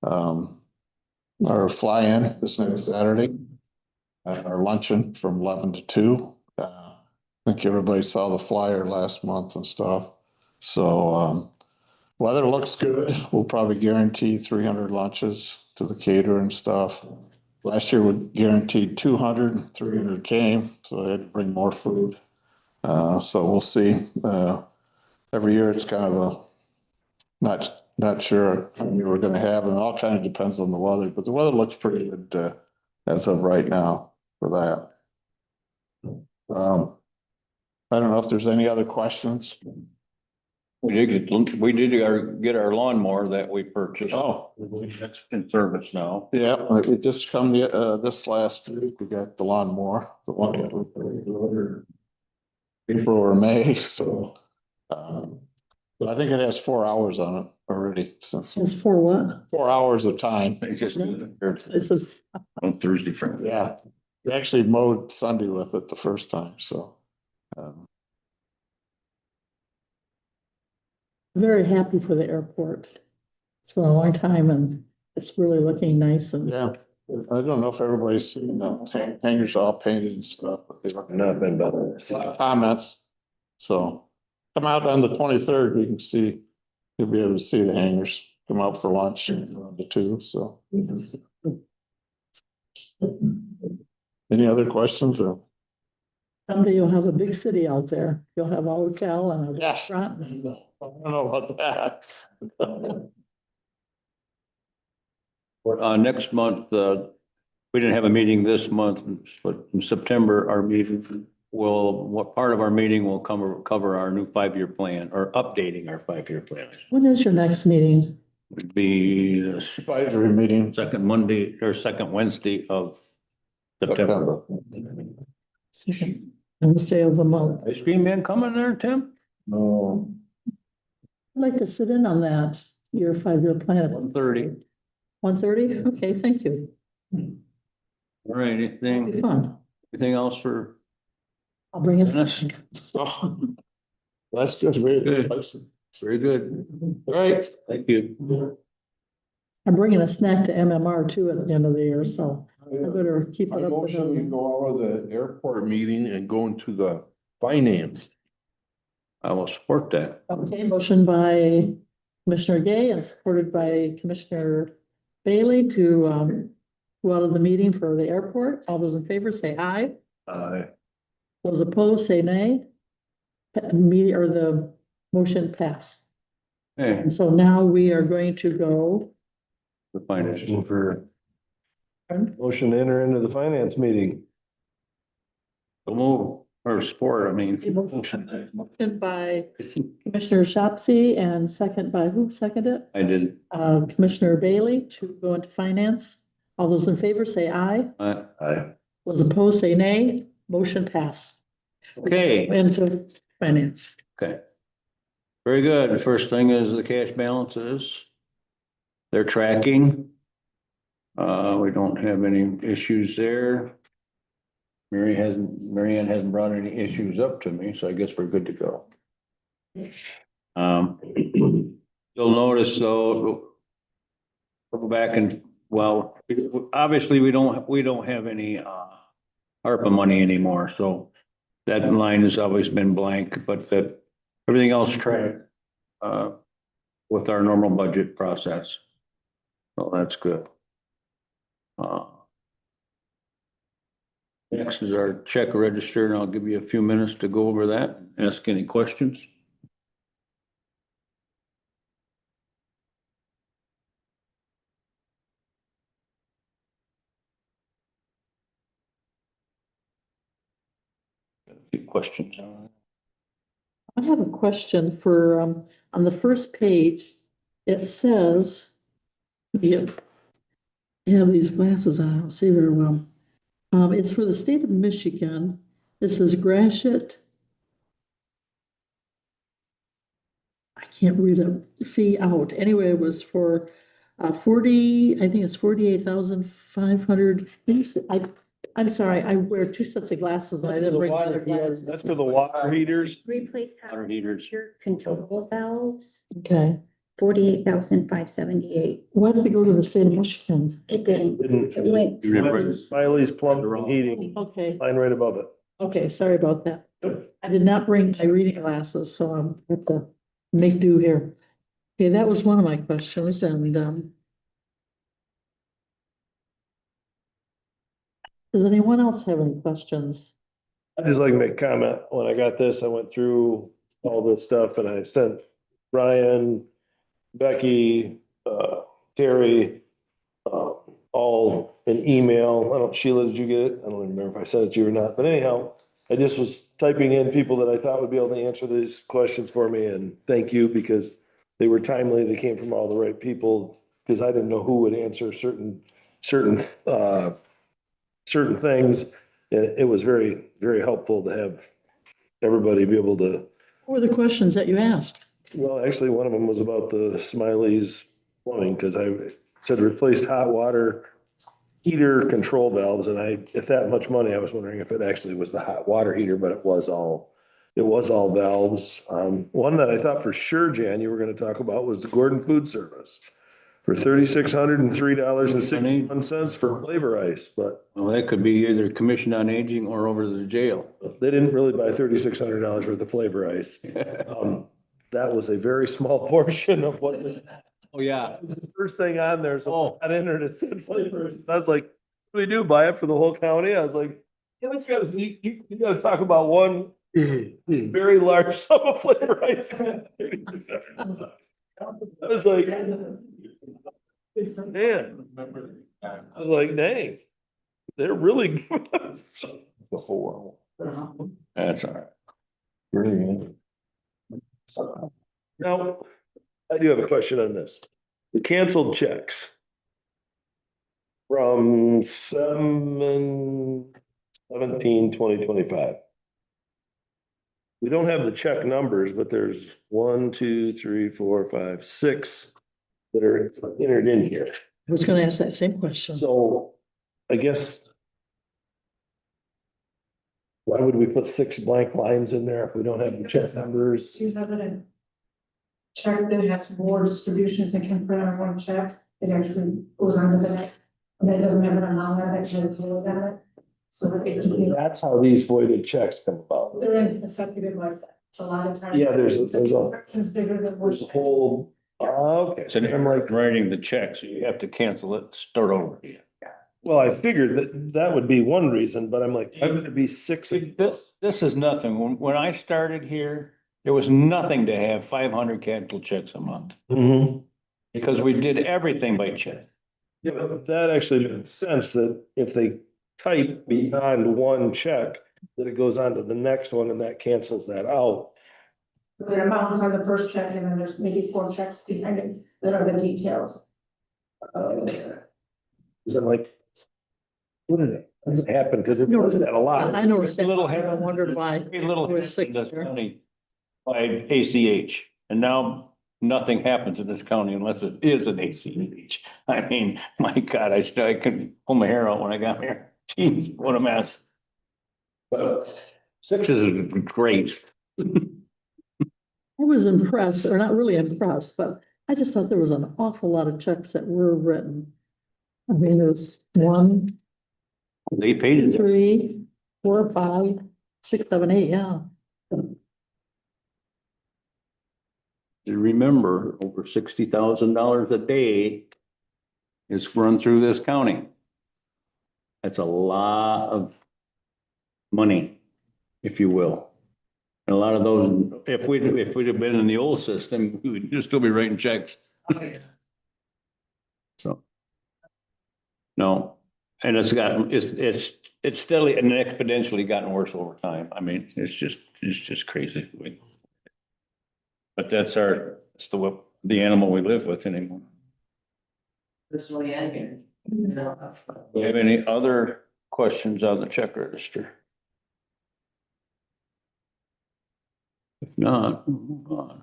our fly-in this next Saturday. Our luncheon from 11 to 2. I think everybody saw the flyer last month and stuff. So weather looks good. We'll probably guarantee 300 lunches to the caterer and stuff. Last year we guaranteed 200, 300 came, so they had to bring more food. So we'll see. Every year it's kind of not sure how many we're gonna have, and it all kind of depends on the weather, but the weather looks pretty good as of right now for that. I don't know if there's any other questions. We did get our lawnmower that we purchased. Oh, that's in service now. Yeah, it just come this last week. We got the lawnmower, the one that we ordered April or May, so. But I think it has 4 hours on it already since It's for what? 4 hours of time. It's just It's a, on Thursday for. Yeah, we actually mowed Sunday with it the first time, so. very happy for the airport. It's been a long time and it's really looking nice and Yeah, I don't know if everybody's seen the hangers all painted and stuff, but they look Not been better. comments. So come out on the 23rd, we can see, you'll be able to see the hangers, come out for lunch around the 2, so. Any other questions or? someday you'll have a big city out there. You'll have a hotel and a Yeah. restaurant. I don't know about that. Next month, we didn't have a meeting this month, but in September, our meeting what part of our meeting will cover our new 5-year plan or updating our 5-year plan. When is your next meeting? Would be the Advisory meeting. second Monday or second Wednesday of September. Second Wednesday of the month. Ice cream man coming there, Tim? No. I'd like to sit in on that, your 5-year plan. 1:30. 1:30? Okay, thank you. All right, It'll be fun. anything else for I'll bring us. Dennis? Oh, that's just very Good. good. Very good. All right. Thank you. I'm bringing a snack to MMR too at the end of the year, so I better keep I it up with motion we them. go out of the airport meeting and go into the finance. I will support that. Okay, motion by Commissioner Gay and supported by Commissioner Bailey to go out of the meeting for the airport. All those in favor say aye. Those opposed say nay. Or the motion passed. Hey, And so now we are going to go. the finance. Motion to enter into the finance meeting. So move or support, I mean. Motion by Commissioner Shopsy and second by who seconded I did. it? Commissioner Bailey to go into finance. All those in favor say aye. Aye. Those opposed say nay. Motion passed. Okay, Into finance. okay. Very good. The first thing is the cash balances. They're tracking. We don't have any issues there. Mary Ann hasn't brought any issues up to me, so I guess we're good to go. You'll notice though, go back and, well, obviously we don't have any, ARPA money anymore, so that line has always been blank, but that everything else tracked, with our normal budget process. So that's good. Next is our check register, and I'll give you a few minutes to go over that, ask any questions. Got a few questions. I have a question for, on the first page, it says, yeah, I have these glasses on, I don't see very well. It's for the state of Michigan. This is Gratiot. I can't read a fee out. Anyway, it was for 40, I think it's 48,500. I'm sorry, I wear two sets of glasses and I didn't bring my other glasses. That's for the water heaters. Replace Water heaters. your control valves, Okay, 48,578. why did it go to the state of Michigan? It didn't, Didn't- it went. Smiley's Plumbing and Heating, Okay, line right above it. okay, sorry about that. I did not bring my reading glasses, so I'm have to make do here. Okay, that was one of my questions and, does anyone else have any questions? I'd just like to make a comment. When I got this, I went through all this stuff and I sent Brian, Becky, Terry, all an email. I don't, Sheila, did you get it? I don't even remember if I sent it to you or not, but anyhow, I just was typing in people that I thought would be able to answer these questions for me, and thank you because they were timely. They came from all the right people, because I didn't know who would answer certain things. And it was very, very helpful to have everybody be able to, What were the questions that you asked? well, actually, one of them was about the Smiley's plumbing, because I said replaced hot water heater control valves, and at that much money, I was wondering if it actually was the hot water heater, but it was all valves. One that I thought for sure, Jan, you were gonna talk about was the Gordon Food Service for $3,603.61 for flavor ice, but Well, that could be either Commission on Aging or over to the jail. they didn't really buy $3,600 worth of flavor ice. That was a very small portion of what Oh, yeah. the first thing on there. So Oh. I entered it said flavor. I was like, what do we do? Buy it for the whole county? I was like, you gotta talk about one very large sum of flavor ice. I was like, man, I was like, dang, they're really good. Before. That's all right. Now, I do have a question on this. The canceled checks from 7/17/2025. We don't have the check numbers, but there's 1, 2, 3, 4, 5, 6 that are entered in here. I was gonna ask that same question. So I guess why would we put 6 blank lines in there if we don't have the check numbers? You have a check that has more distributions than can put on one check, it actually goes on to the next. And it doesn't have an amount on it, it's really on it. So That's how these voided checks come about. they're in consecutive like that. It's a lot of times. Yeah, there's a Subscriptions bigger than. there's a whole, okay, So so I'm like, writing the check, so you have to cancel it, start over. well, I figured that would be one reason, but I'm like, why would it be 6? See, this is nothing. When I started here, there was nothing to have 500 canceled checks a month Mhm. because we did everything by check. Yeah, but that actually makes sense that if they type beyond one check, that it goes on to the next one and that cancels that out. The amounts on the first check and then there's maybe 4 checks behind it that are the details. Is it like, what did it, how does it happen? Because it does that a lot. I noticed that, Little I wondered why. Very little There was hits in 6 this there. county by ACH, and now nothing happens in this county unless it is an ACH. I mean, my God, I couldn't pull my hair out when I got here. Jeez, what a mess. But 6 is great. I was impressed, or not really impressed, but I just thought there was an awful lot of checks that were written. I mean, there's 1, They paid it. 3, 4, 5, 6, 7, 8, yeah. Remember, over $60,000 a day is run through this county. That's a lot of money, if you will. And a lot of those, if we'd have been in the old system, we would just still be writing checks. So. No, and it's steadily and exponentially gotten worse over time. I mean, it's just crazy. But that's the animal we live with anymore. This way in here. Do you have any other questions on the check register? If not, we'll move on.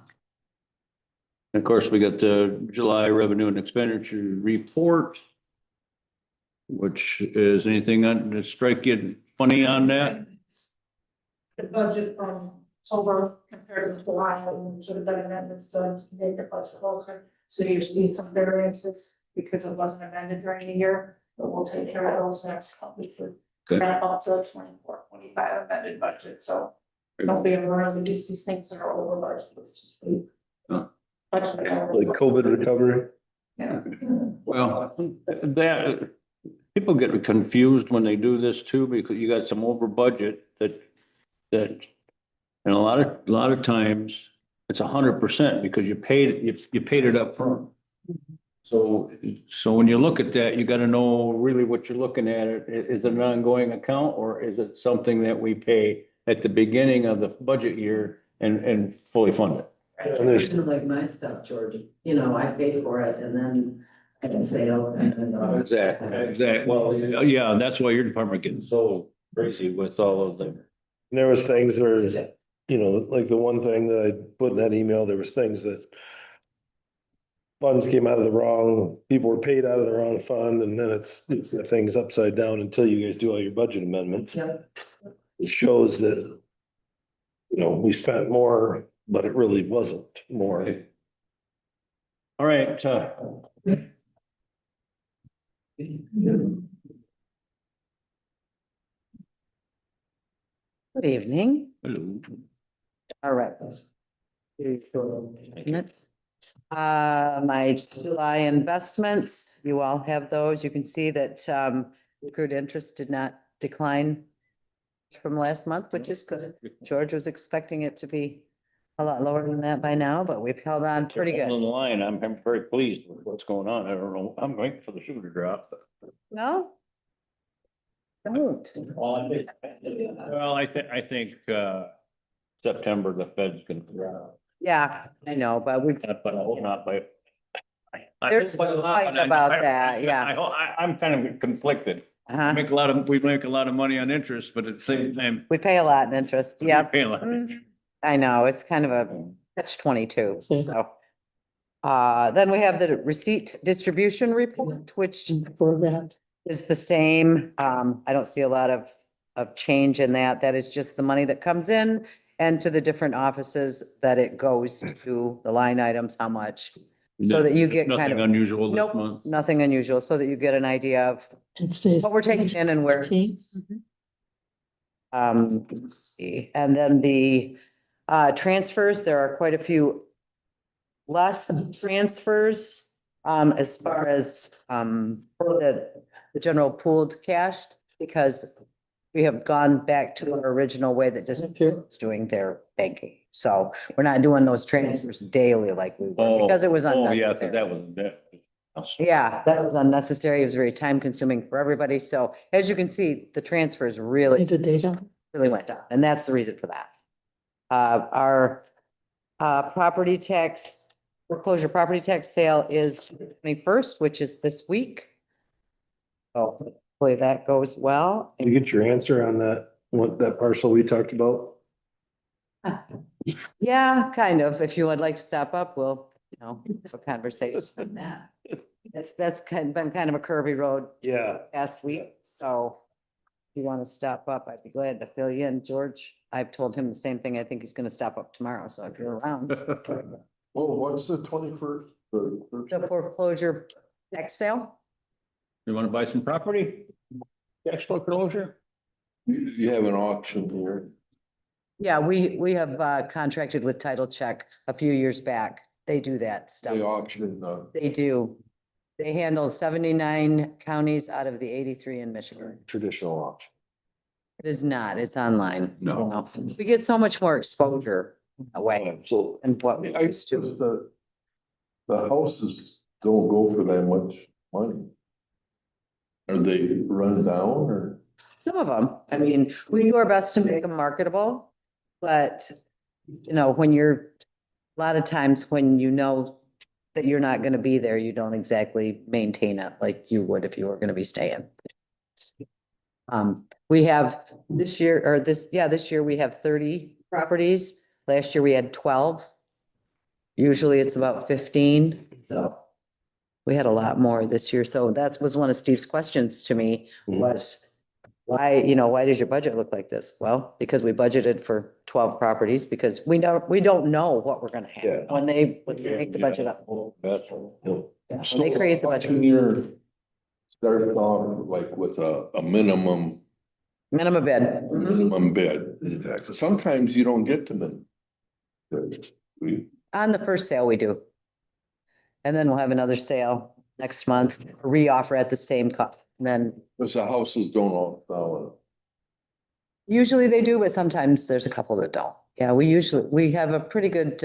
Of course, we got the July revenue and expenditure report, which is anything that strike you funny on that? The budget from October compared to July, should have been amendments done to make the budget closer. So you see some variances because it wasn't amended during the year, but we'll take care of those next couple of weeks. Good. Wrap up to 24-25 amended budget, so don't be alarmed when you see things that are over budget, it's just. Budget. Like COVID recovery. Yeah. Well, that, people get confused when they do this too, because you got some over budget that, and a lot of times it's 100% because you paid it up front. So when you look at that, you got to know really what you're looking at. Is it an ongoing account or is it something that we pay at the beginning of the budget year and fully fund it? And there's, Like my stuff, George, you know, I paid for it and then I can say, oh. Exactly. Well, yeah, that's why your department getting so crazy with all of them. there was things where, you know, like the one thing that I put in that email, there was things that funds came out of the wrong, people were paid out of the wrong fund, and then it's the things upside down until you guys do all your budget amendments. Yep. It shows that, you know, we spent more, but it really wasn't more. All right, Good evening. hello. All right. My July investments, you all have those. You can see that accrued interest did not decline from last month, which is good. George was expecting it to be a lot lower than that by now, but we've held on pretty On the good. line, I'm very pleased with what's going on. I don't know, I'm waiting for the shoe to drop. No? Don't. Well, I think, September, the Fed's gonna drop. Yeah, I know, but we've, But I hope not, but. There's some fight about that, yeah. I'm kind of conflicted. uh-huh. We make a lot of money on interest, but at the same time. We pay a lot in interest. we Yep. pay a lot. I know, it's kind of a catch-22, so. Then we have the receipt distribution report, which For that. is the same. I don't see a lot of change in that. That is just the money that comes in and to the different offices that it goes to, the line items, how much. So that you get kind Nothing of, unusual this nope, month. nothing unusual, so that you get an idea of It stays. what we're taking in and where. 13. Let's see, and then the transfers, there are quite a few less transfers as far as the general pooled cash, because we have gone back to our original way that district was doing their banking. So we're not doing those transfers daily like we were, because it was Oh, yeah, unnecessary. that was. Yeah, that was unnecessary. It was very time consuming for everybody. So as you can see, the transfers really Into data. went down, and that's the reason for that. Our property tax, foreclosure property tax sale is 21st, which is this week. So hopefully that goes well. Did you get your answer on that parcel we talked about? Yeah, kind of. If you would like to stop up, we'll, have a conversation on that. That's been kind of a curvy road Yeah. past week, so if you want to stop up, I'd be glad to fill you in. George, I've told him the same thing. I think he's going to stop up tomorrow, so if you're around. Well, what's the 21st? The foreclosure tax sale? You want to buy some property? Cash foreclosure? You have an auction here. Yeah, we have contracted with Title Check a few years back. They do that stuff. They auction, They do. They handle 79 counties out of the 83 in Michigan. Traditional auction. It is not, it's online. No. We get so much more exposure away So than what we I used to. suppose the houses don't go for that much money. Are they run down or? Some of them, I mean, we do our best to make them marketable, but you know, when you're, a lot of times when you know that you're not gonna be there, you don't exactly maintain it like you would if you were gonna be staying. We have this year, or this year we have 30 properties. Last year we had 12. Usually it's about 15, so we had a lot more this year. So that was one of Steve's questions to me was, why, why does your budget look like this? Well, because we budgeted for 12 properties because we don't know what we're gonna Yeah. have when they make the budget up. That's. Yeah, when they create the budget. Year starts off like with a minimum Minimum bid. minimum bid. exactly. Sometimes you don't get to them. We, On the first sale, we do. And then we'll have another sale next month, re-offer at the same cost. And then because the houses don't all sell. usually they do, but sometimes there's a couple that don't. Yeah, we have a pretty good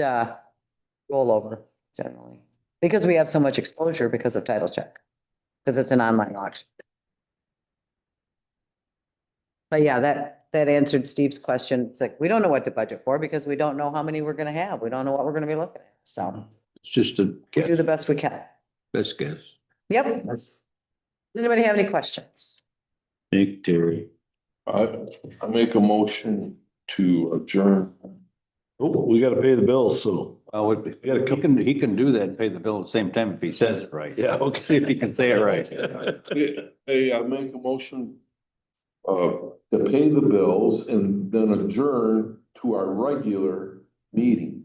rollover generally. Because we have so much exposure because of title check. Because it's an online auction. But yeah, that answered Steve's question. It's like, we don't know what to budget for because we don't know how many we're gonna have. We don't know what we're gonna be looking at. So It's just a we do guess, the best we can. best guess. Yep. Does anybody have any questions? Nick, Terry. I make a motion to adjourn. Oh, we gotta pay the bills, so. Well, he can do that and pay the bill at the same time if he says it right. Yeah, okay. See if he can say it right. Hey, I make a motion to pay the bills and then adjourn to our regular meeting.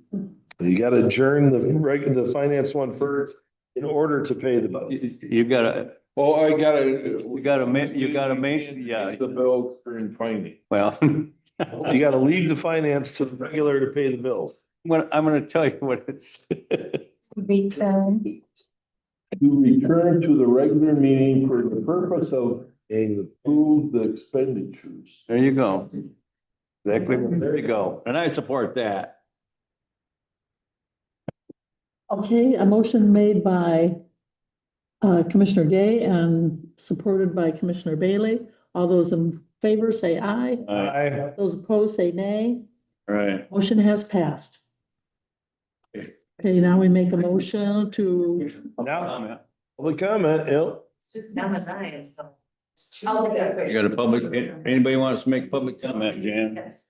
You gotta adjourn the finance one first in order to pay the bill. You gotta, Oh, I gotta. you gotta mention, yeah. The bill during finance. Well, You gotta leave the finance to the regular to pay the bills. I'm gonna tell you what it's. Return. To return to the regular meeting for the purpose of approve the expenditures. There you go. Exactly, there you go. And I support that. Okay, a motion made by Commissioner Gay and supported by Commissioner Bailey. All those in favor say aye. Aye. Those opposed say nay. Right. Motion has passed. Okay, now we make a motion to, Now, public comment, yep. It's just down the line, so. You got a public, anybody wants to make public comment, Jan? Yes.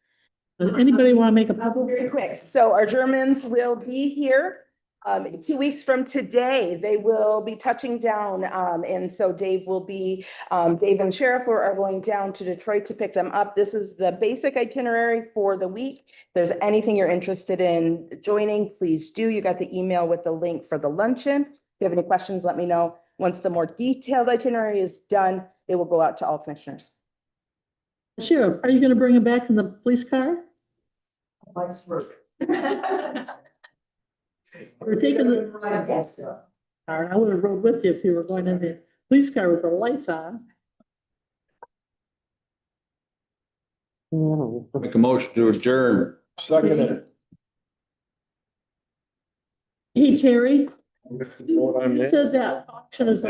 does anybody want to make a public? Very quick. So our Germans will be here. 2 weeks from today, they will be touching down. And so Dave and Sheriff are going down to Detroit to pick them up. This is the basic itinerary for the week. If there's anything you're interested in joining, please do. You got the email with the link for the luncheon. If you have any questions, let me know. Once the more detailed itinerary is done, it will go out to all commissioners. Sheriff, are you going to bring him back in the police car? Let's work. We're taking the. I would have rode with you if you were going in the police car with the lights on. Make a motion to adjourn. Second it. Hey, Terry, What I'm you said that auction is.